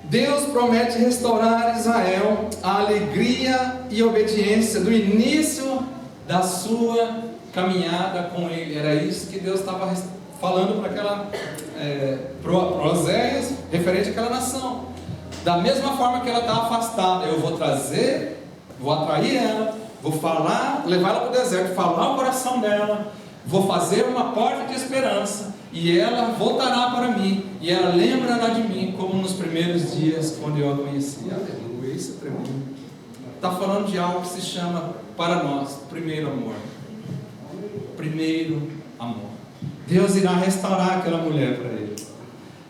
Deus promete restaurar Israel a alegria e obediência do início da sua caminhada com Ele. Era isso que Deus estava falando para Oséias, referente àquela nação. Da mesma forma que ela está afastada, eu vou trazer, vou atrair ela, vou falar, levar ela para o deserto, falar o coração dela, vou fazer uma porta de esperança, e ela voltará para mim, e ela lembrará de mim, como nos primeiros dias, quando eu a conheci. Aleluia, isso é tremendo. Está falando de algo que se chama, para nós, primeiro amor. Primeiro amor. Deus irá restaurar aquela mulher para ele.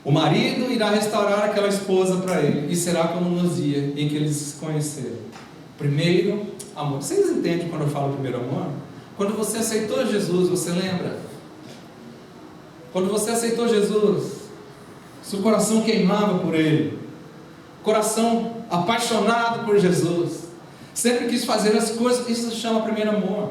O marido irá restaurar aquela esposa para ele. E será como nos dias em que eles se conheceram. Primeiro amor. Vocês entendem quando eu falo primeiro amor? Quando você aceitou Jesus, você lembra? Quando você aceitou Jesus, seu coração queimava por Ele. Coração apaixonado por Jesus. Sempre quis fazer as coisas. Isso se chama primeiro amor.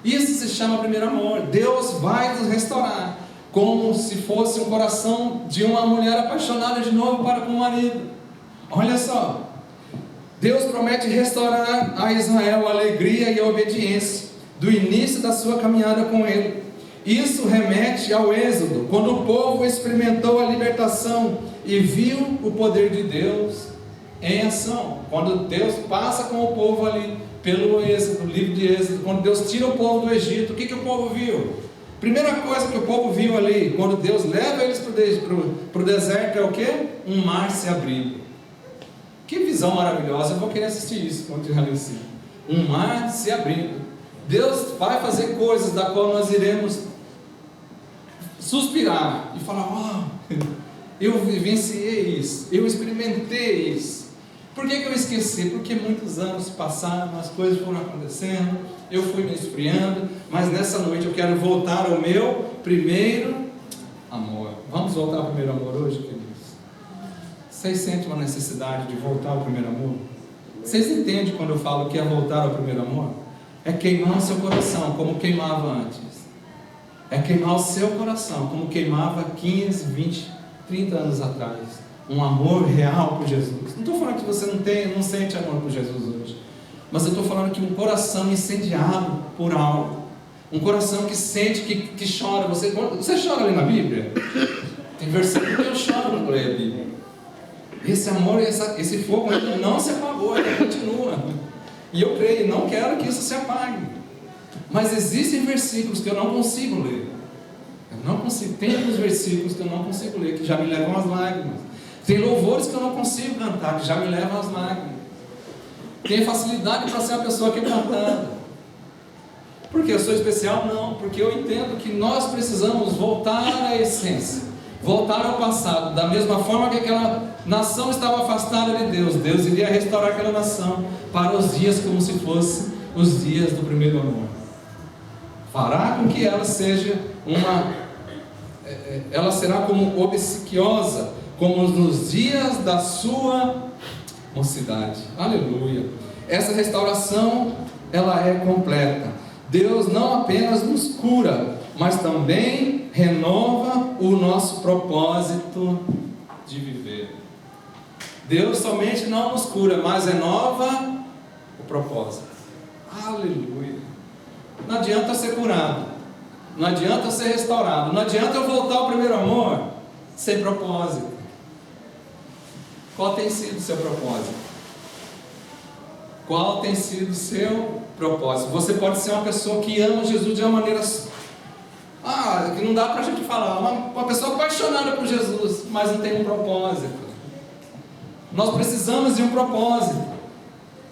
Isso se chama primeiro amor. Deus vai nos restaurar, como se fosse um coração de uma mulher apaixonada de novo para com o marido. Olha só, Deus promete restaurar a Israel a alegria e a obediência do início da sua caminhada com Ele. Isso remete ao Êxodo, quando o povo experimentou a libertação e viu o poder de Deus em ação. Quando Deus passa com o povo ali pelo Êxodo, livro de Êxodo, quando Deus tira o povo do Egito, o que o povo viu? Primeira coisa que o povo viu ali, quando Deus leva eles para o deserto, é o que? Um mar se abrindo. Que visão maravilhosa! Eu vou querer assistir isso quando estiver ali cima. Um mar se abrindo. Deus vai fazer coisas da qual nós iremos suspirar e falar: uau, eu vivenciei isso, eu experimentei isso. Por que eu esqueci? Porque muitos anos passaram, as coisas foram acontecendo, eu fui me esfriando, mas nessa noite eu quero voltar ao meu primeiro amor. Vamos voltar ao primeiro amor hoje, queridos? Vocês sentem uma necessidade de voltar ao primeiro amor? Vocês entendem quando eu falo que é voltar ao primeiro amor? É queimar o seu coração como queimava antes. É queimar o seu coração como queimava 15, 20, 30 anos atrás. Um amor real por Jesus. Não estou falando que você não sente amor por Jesus hoje, mas eu estou falando que um coração incendiado por algo, Um coração que sente, que chora. Você chora ali na Bíblia? Tem versículo que eu choro quando leio a Bíblia. Esse amor, esse fogo ainda não se apagou, ainda continua. E eu creio, não quero que isso se apague. Mas existem versículos que eu não consigo ler. Eu não consigo. Tem alguns versículos que eu não consigo ler, que já me levam às lágrimas. Tem louvores que eu não consigo cantar, que já me levam às lágrimas. Tem facilidade para ser uma pessoa quebrantada. Porque eu sou especial? Não. Porque eu entendo que nós precisamos voltar à essência, voltar ao passado. Da mesma forma que aquela nação estava afastada de Deus, Deus iria restaurar aquela nação para os dias como se fossem os dias do primeiro amor. Fará com que ela seja ela será como obsequiosa, como nos dias da sua mocidade. Aleluia. Essa restauração, ela é completa. Deus não apenas nos cura, mas também renova o nosso propósito de viver. Deus somente não nos cura, mas renova o propósito. Aleluia. Não adianta ser curado, não adianta ser restaurado, não adianta eu voltar ao primeiro amor sem propósito. Qual tem sido o seu propósito? Qual tem sido o seu propósito? Você pode ser uma pessoa que ama Jesus de uma maneira que não dá para a gente falar, uma pessoa apaixonada por Jesus, mas não tem um propósito. Nós precisamos de um propósito.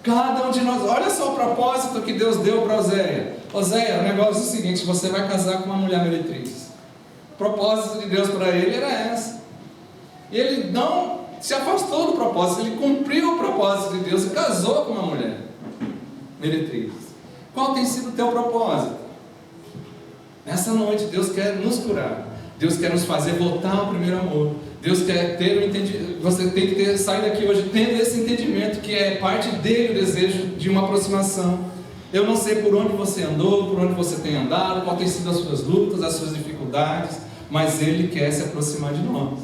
Cada um de nós, olha só o propósito que Deus deu para Oséia. Oséia, o negócio é o seguinte: você vai casar com uma mulher meretriz. O propósito de Deus para ele era esse. E ele não se afastou do propósito, ele cumpriu o propósito de Deus e casou com uma mulher meretriz. Qual tem sido o teu propósito? Nessa noite Deus quer nos curar, Deus quer nos fazer voltar ao primeiro amor. Deus quer ter um entendimento. Você tem que sair daqui hoje tendo esse entendimento, que é parte dele o desejo de uma aproximação. Eu não sei por onde você andou, por onde você tem andado, qual tem sido as suas lutas, as suas dificuldades, mas ele quer se aproximar de nós.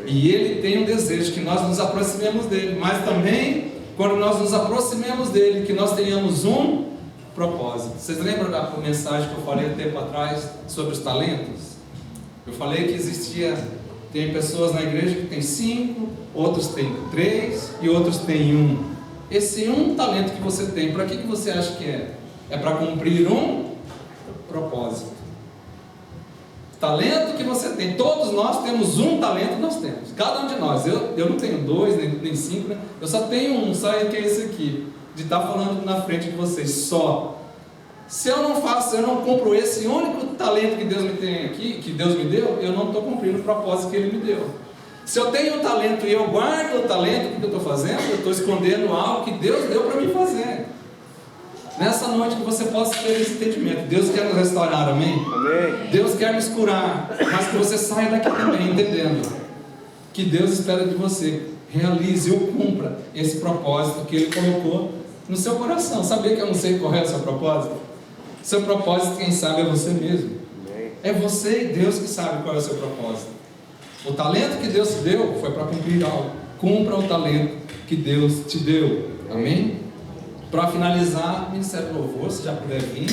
E ele tem um desejo que nós nos aproximemos dele, mas também, quando nós nos aproximemos dele, que nós tenhamos um propósito. Vocês lembram da mensagem que eu falei há tempo atrás sobre os talentos? Eu falei que tem pessoas na igreja que tem 5, outros têm 3 e outros têm 1. Esse um talento que você tem, para que você acha que é? É para cumprir um propósito. Talento que você tem, todos nós temos um talento, nós temos, cada um de nós. Eu não tenho 2, nem 5, né? Eu só tenho um, só que é esse aqui, de estar falando na frente de vocês, só. Se eu não cumpro esse único talento que Deus me tem aqui, que Deus me deu, eu não estou cumprindo o propósito que Ele me deu. Se eu tenho um talento e eu guardo o talento, o que eu estou fazendo? Eu estou escondendo algo que Deus deu para mim fazer. Nessa noite que você possa ter esse entendimento. Deus quer nos restaurar, amém? Amém. Deus quer nos curar, mas que você saia daqui também entendendo que Deus espera de você. Realize ou cumpra esse propósito que Ele colocou no seu coração. Sabia que eu não sei qual é o seu propósito? Seu propósito, quem sabe, é você mesmo. É você e Deus que sabe qual é o seu propósito. O talento que Deus te deu foi para cumprir algo. Cumpra o talento que Deus te deu. Amém? Para finalizar, Ministério do Louvor, se já puder vir.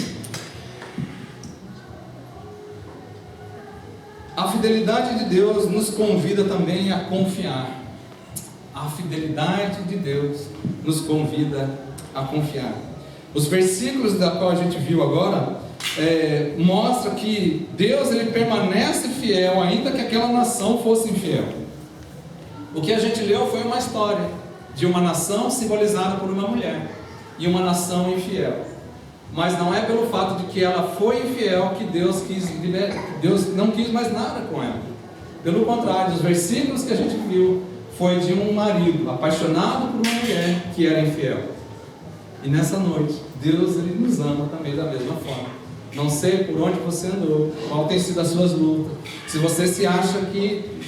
A fidelidade de Deus nos convida também a confiar. A fidelidade de Deus nos convida a confiar. Os versículos da qual a gente viu agora mostram que Deus ele permanece fiel, ainda que aquela nação fosse infiel. O que a gente leu foi uma história de uma nação simbolizada por uma mulher e uma nação infiel. Mas não é pelo fato de que ela foi infiel que Deus não quis mais nada com ela. Pelo contrário, os versículos que a gente viu foi de um marido apaixonado por uma mulher que era infiel. E nessa noite, Deus ele nos ama também da mesma forma. Não sei por onde você andou, qual tem sido as suas lutas. Se você se acha que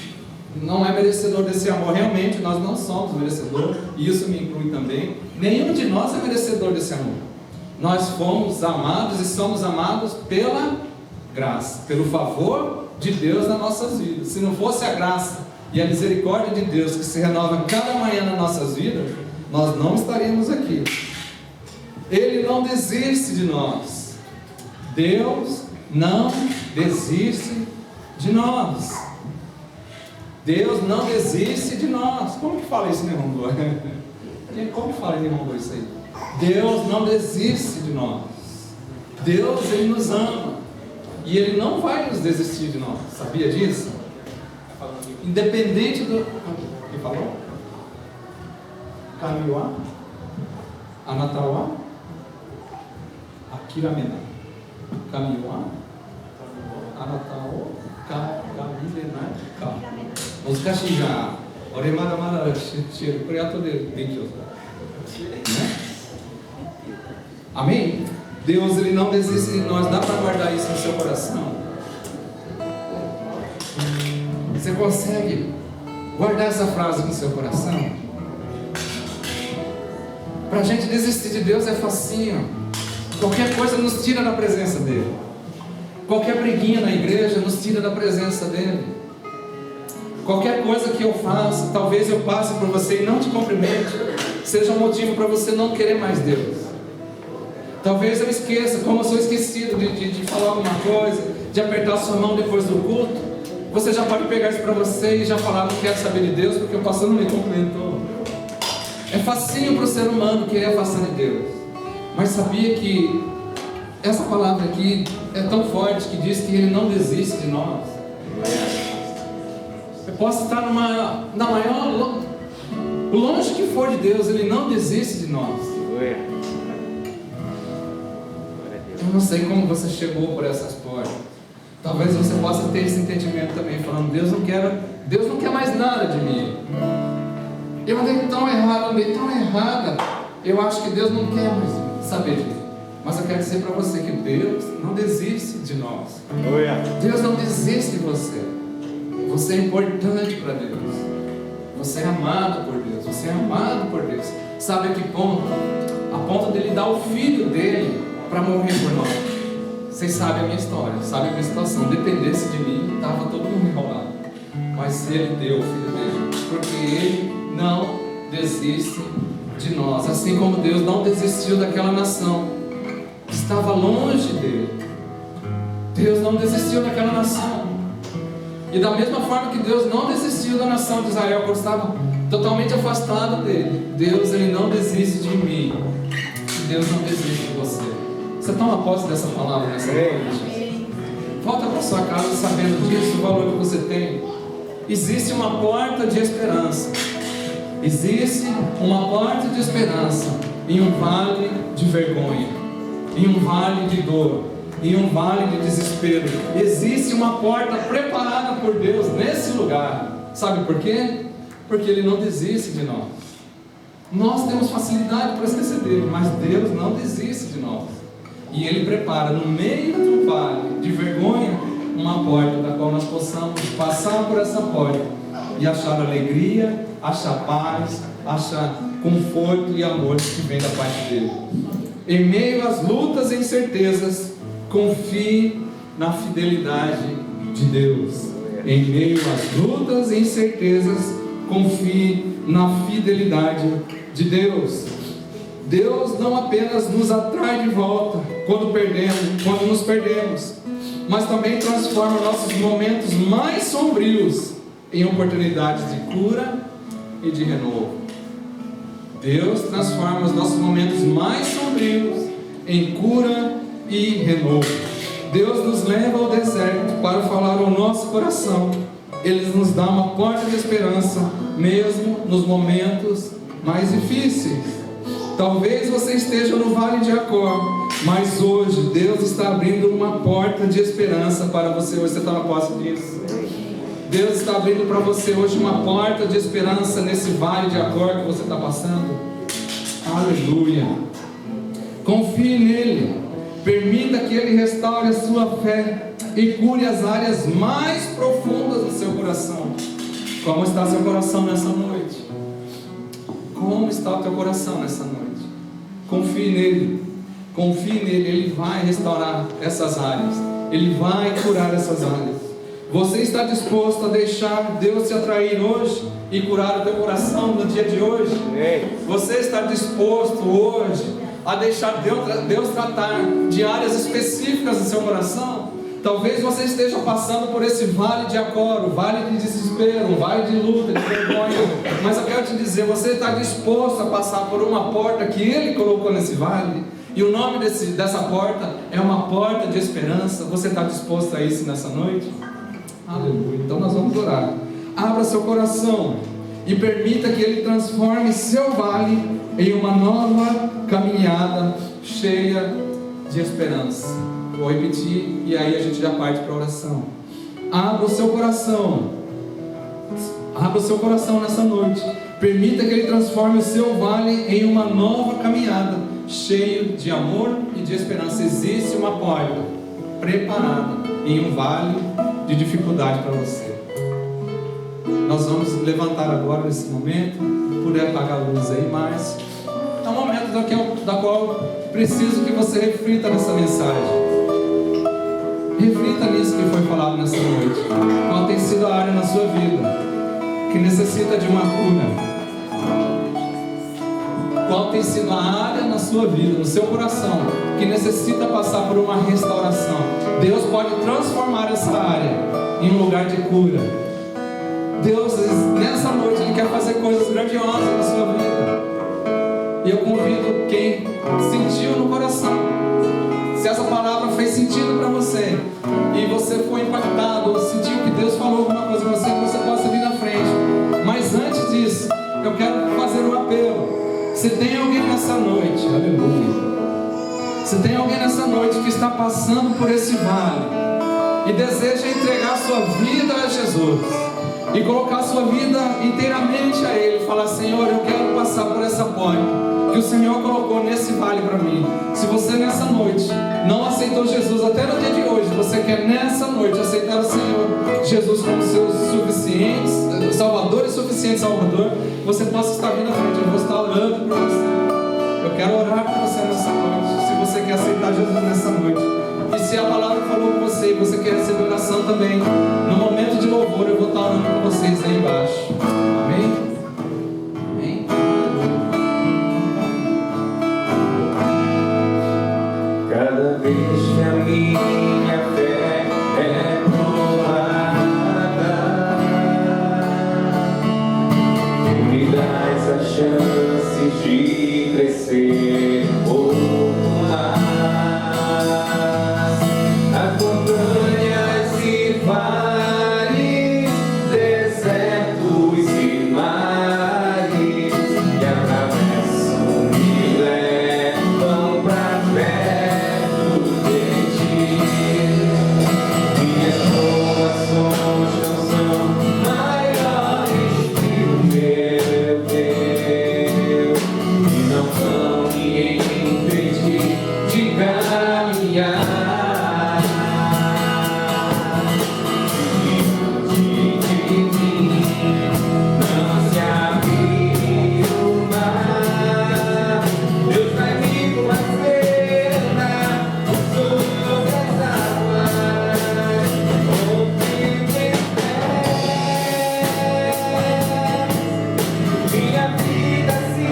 não é merecedor desse amor, realmente nós não somos merecedores, e isso me inclui também. Nenhum de nós é merecedor desse amor. Nós fomos amados e somos amados pela graça, pelo favor de Deus nas nossas vidas. Se não fosse a graça e a misericórdia de Deus que se renova cada manhã nas nossas vidas, nós não estaríamos aqui. Ele não desiste de nós. Deus não desiste de nós. Deus não desiste de nós. Como que fala isso em Nihongo? Como que fala em Nihongo isso aí? Deus não desiste de nós. Deus, Ele nos ama. E Ele não vai nos desistir de nós. Sabia disso? Independente do... Quem falou? Kamiwa? Anatawa? Akiramena. Kamiwa? Anatawa? Kamirenai? Ka. Muskashi ga. Ore mada mada shiru. Kore ato de benkyou. Amém? Deus, Ele não desiste de nós. Dá para guardar isso no seu coração? Você consegue guardar essa frase no seu coração? Para a gente desistir de Deus é facinho. Qualquer coisa nos tira da presença dEle. Qualquer briguinha na igreja nos tira da presença dEle. Qualquer coisa que eu faça, talvez eu passe por você e não te cumprimente, seja um motivo para você não querer mais Deus. Talvez eu esqueça, como eu sou esquecido de falar alguma coisa, de apertar sua mão depois do culto. Você já pode pegar isso para você e já falar: não quero saber de Deus porque o pastor não me cumprimentou. É facinho para o ser humano querer afastar de Deus. Mas sabia que essa palavra aqui é tão forte que diz que Ele não desiste de nós. Eu posso estar na maior... longe que for de Deus, Ele não desiste de nós. Eu não sei como você chegou por essas portas. Talvez você possa ter esse entendimento também, falando: Deus não quer mais nada de mim. Eu andei tão errada. Eu acho que Deus não quer mais saber de mim. Mas eu quero dizer para você que Deus não desiste de nós. Deus não desiste de você. Você é importante para Deus. Você é amado por Deus. Você é amado por Deus. Sabe a que ponto? A ponto dele dar o filho dele para morrer por nós. Vocês sabem a minha história, sabem a minha situação. Dependesse de mim, estava todo mundo enrolado. Mas Ele deu o filho dele, porque Ele não desiste de nós. Assim como Deus não desistiu daquela nação que estava longe dele. Deus não desistiu daquela nação. E da mesma forma que Deus não desistiu da nação de Israel, quando estava totalmente afastado dele, Deus, Ele não desiste de mim. Deus não desiste de você. Você toma posse dessa palavra nessa noite? Volta para sua casa sabendo disso, o valor que você tem. Existe uma porta de esperança. Existe uma porta de esperança em um vale de vergonha, em um vale de dor, em um vale de desespero. Existe uma porta preparada por Deus nesse lugar. Sabe por quê? Porque Ele não desiste de nós. Nós temos facilidade para esquecer dele, mas Deus não desiste de nós. E Ele prepara no meio do vale de vergonha uma porta da qual nós possamos passar por essa porta e achar alegria, achar paz, achar conforto e amor que vem da parte dele. Em meio às lutas e incertezas, confie na fidelidade de Deus. Em meio às lutas e incertezas, confie na fidelidade de Deus. Deus não apenas nos atrai de volta quando nos perdemos, mas também transforma nossos momentos mais sombrios em oportunidades de cura e de renovo. Deus transforma os nossos momentos mais sombrios em cura e renovo. Deus nos leva ao deserto para falar ao nosso coração. Ele nos dá uma porta de esperança, mesmo nos momentos mais difíceis. Talvez você esteja no vale de Acor, mas hoje Deus está abrindo uma porta de esperança para você. Hoje você está na posse disso. Deus está abrindo para você hoje uma porta de esperança nesse vale de Acor que você está passando. Aleluia. Confie nele. Permita que Ele restaure a sua fé e cure as áreas mais profundas do seu coração. Como está seu coração nessa noite? Como está o teu coração nessa noite? Confie nele. Confie nele. Ele vai restaurar essas áreas. Ele vai curar essas áreas. Você está disposto a deixar Deus te atrair hoje e curar o teu coração no dia de hoje? Você está disposto hoje a deixar Deus tratar de áreas específicas do seu coração. Talvez você esteja passando por esse vale de Acor, o vale de desespero, o vale de luta, de vergonha. Mas eu quero te dizer, você está disposto a passar por uma porta que Ele colocou nesse vale? E o nome dessa porta é uma porta de esperança. Você está disposto a isso nessa noite? Aleluia. Então nós vamos orar. Abra seu coração e permita que Ele transforme seu vale em uma nova caminhada cheia de esperança. Vou repetir e aí a gente já parte para a oração. Abra o seu coração. Abra o seu coração nessa noite. Permita que Ele transforme o seu vale em uma nova caminhada, cheio de amor e de esperança. Existe uma porta preparada em um vale de dificuldade para você. Nós vamos levantar agora nesse momento. Puder apagar a luz aí, mas é um momento da qual preciso que você reflita nessa mensagem. Reflita nisso que foi falado nessa noite. Qual tem sido a área na sua vida que necessita de uma cura? Qual tem sido a área na sua vida, no seu coração, que necessita passar por uma restauração? Deus pode transformar essa área em um lugar de cura. Deus, nessa noite, Ele quer fazer coisas grandiosas na sua vida. E eu convido quem sentiu no coração, se essa palavra fez sentido para você e você foi impactado, ou sentiu que Deus falou alguma coisa para você, que você possa vir na frente. Mas antes disso, eu quero fazer um apelo. Se tem alguém nessa noite, aleluia, se tem alguém nessa noite que está passando por esse vale e deseja entregar sua vida a Jesus e colocar sua vida inteiramente a Ele, falar: Senhor, eu quero passar por essa porta que o Senhor colocou nesse vale para mim. Se você nessa noite não aceitou Jesus, até no dia de hoje, você quer nessa noite aceitar o Senhor Jesus como seu suficiente Salvador e suficiente Salvador, você possa estar vindo à frente. Eu vou estar orando por você. Eu quero orar por você nessa noite. Se você quer aceitar Jesus nessa noite, e se a palavra falou com você e você quer receber oração também, no momento de louvor eu vou estar orando com vocês aí embaixo. Amém? Cada vez que a minha fé é provada, tu me dás a chance de crescer mais. As montanhas e vales, desertos e mares que atravessam me levam pra perto de ti. Minhas provações não são maiores que o meu Deus, e não vão me impedir de caminhar. Não se abrir o mar, Deus vai me fazer andar sobre as águas, ouvindo em pé. Minha vida se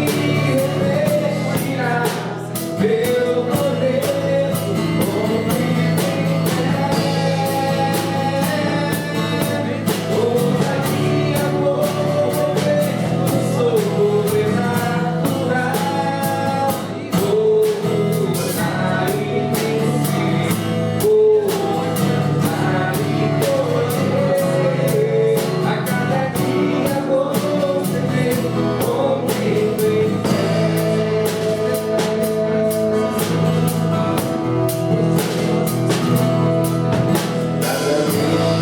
revestirá pelo poder, ouvindo em pé. Ousadia, mover o sobrenatural, ousar e vencer, ousar e correr. A cada dia vou ser ouvindo em cada vez a minha fé é provada,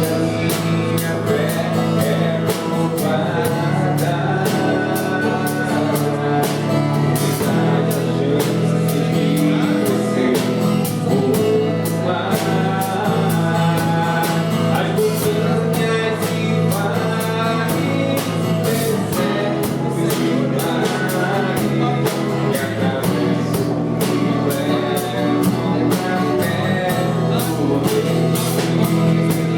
me dá a chance de crescer mais. As montanhas e vales, desertos e mares que atravessam me levam pra perto de ti.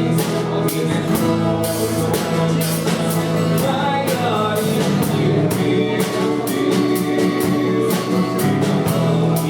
Minhas provações são maiores que o meu Deus, e não vão me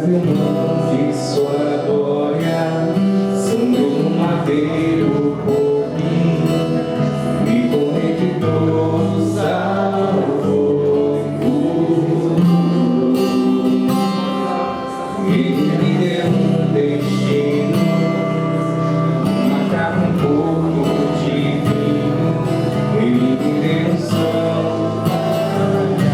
abriu mão de sua glória, sangrou no madeiro por mim, me conectou, salvou. Ele me deu um destino, matar um pouco de vinho. Ele me deu um sol para me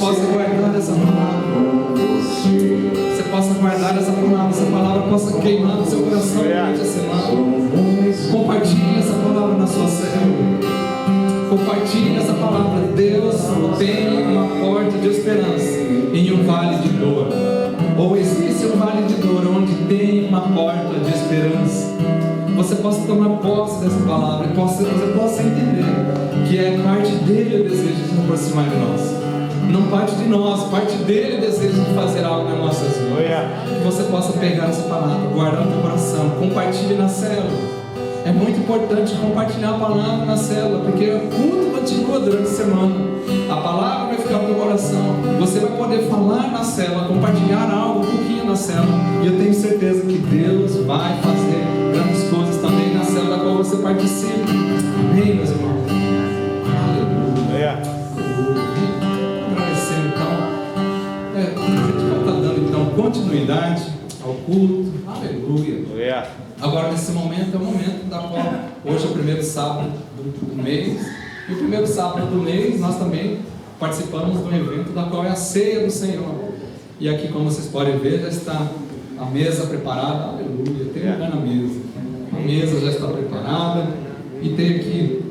possa guardar essa palavra. Você possa guardar essa palavra possa queimar no seu coração durante a semana. Compartilhe essa palavra na sua célula. Compartilhe essa palavra. Deus tem uma porta de esperança em um vale de dor. Ou existe um vale de dor onde tem uma porta de esperança. Você possa tomar posse dessa palavra e você possa entender que é parte dele o desejo de se aproximar de nós. Não parte de nós, parte dele o desejo de fazer algo nas nossas vidas. Que você possa pegar essa palavra, guardar no teu coração, compartilhe na célula. É muito importante compartilhar a palavra na célula, porque o culto continua durante a semana. A palavra vai ficar no teu coração. Você vai poder falar na célula, compartilhar algo um pouquinho na célula. E eu tenho certeza que Deus vai fazer grandes coisas também na célula da qual você participa. Amém, meus irmãos? Aleluia. Agradecer então. A gente vai estar dando então continuidade ao culto. Aleluia. Agora nesse momento é o momento da qual hoje é o primeiro sábado do mês. E o primeiro sábado do mês nós também participamos do evento da qual é a ceia do Senhor. E aqui, como vocês podem ver, já está a mesa preparada. Aleluia, tem lugar na mesa. A mesa já está preparada. E tem aqui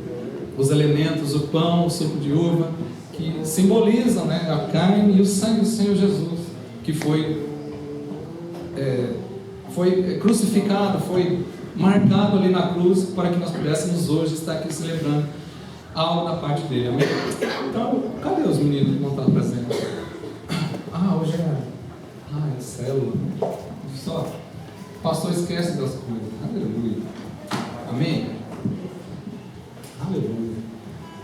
os elementos, o pão, o suco de uva, que simbolizam, né, a carne e o sangue do Senhor Jesus, que foi crucificado, foi marcado ali na cruz, para que nós pudéssemos hoje estar aqui celebrando algo da parte dele. Amém? Então, cadê os meninos que vão estar presentes? Hoje é célula. Só o pastor esquece das coisas. Aleluia. Amém? Aleluia.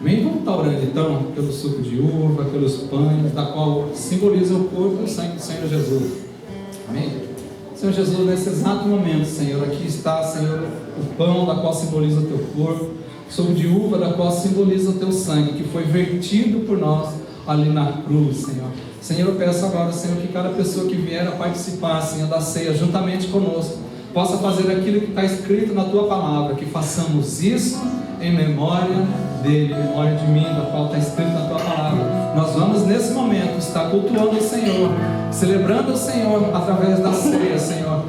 Amém? Vamos estar orando então pelo suco de uva, pelos pães, da qual simboliza o corpo e o sangue do Senhor Jesus. Amém? Senhor Jesus, nesse exato momento, Senhor, aqui está, Senhor, o pão da qual simboliza o teu corpo, suco de uva da qual simboliza o teu sangue, que foi vertido por nós ali na cruz, Senhor. Senhor, eu peço agora, Senhor, que cada pessoa que vier a participar, Senhor, da ceia, juntamente conosco, possa fazer aquilo que está escrito na tua palavra, que façamos isso em memória dele, em memória de mim, da qual está escrito na tua palavra. Nós vamos nesse momento estar cultuando o Senhor, celebrando o Senhor através da ceia, Senhor,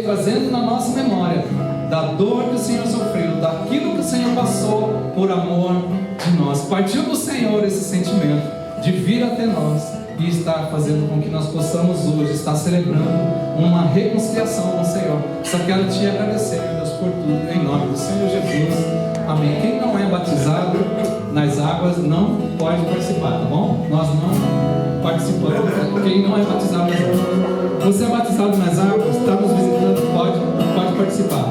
trazendo na nossa memória da dor que o Senhor sofreu, daquilo que o Senhor passou por amor de nós. Partiu do Senhor esse sentimento de vir até nós e estar fazendo com que nós possamos hoje estar celebrando uma reconciliação com o Senhor. Só quero te agradecer, meu Deus, por tudo, em nome do Senhor Jesus. Amém. Quem não é batizado nas águas não pode participar, tá bom? Nós não participamos. Quem não é batizado nas águas. Você é batizado nas águas, está nos visitando, pode participar.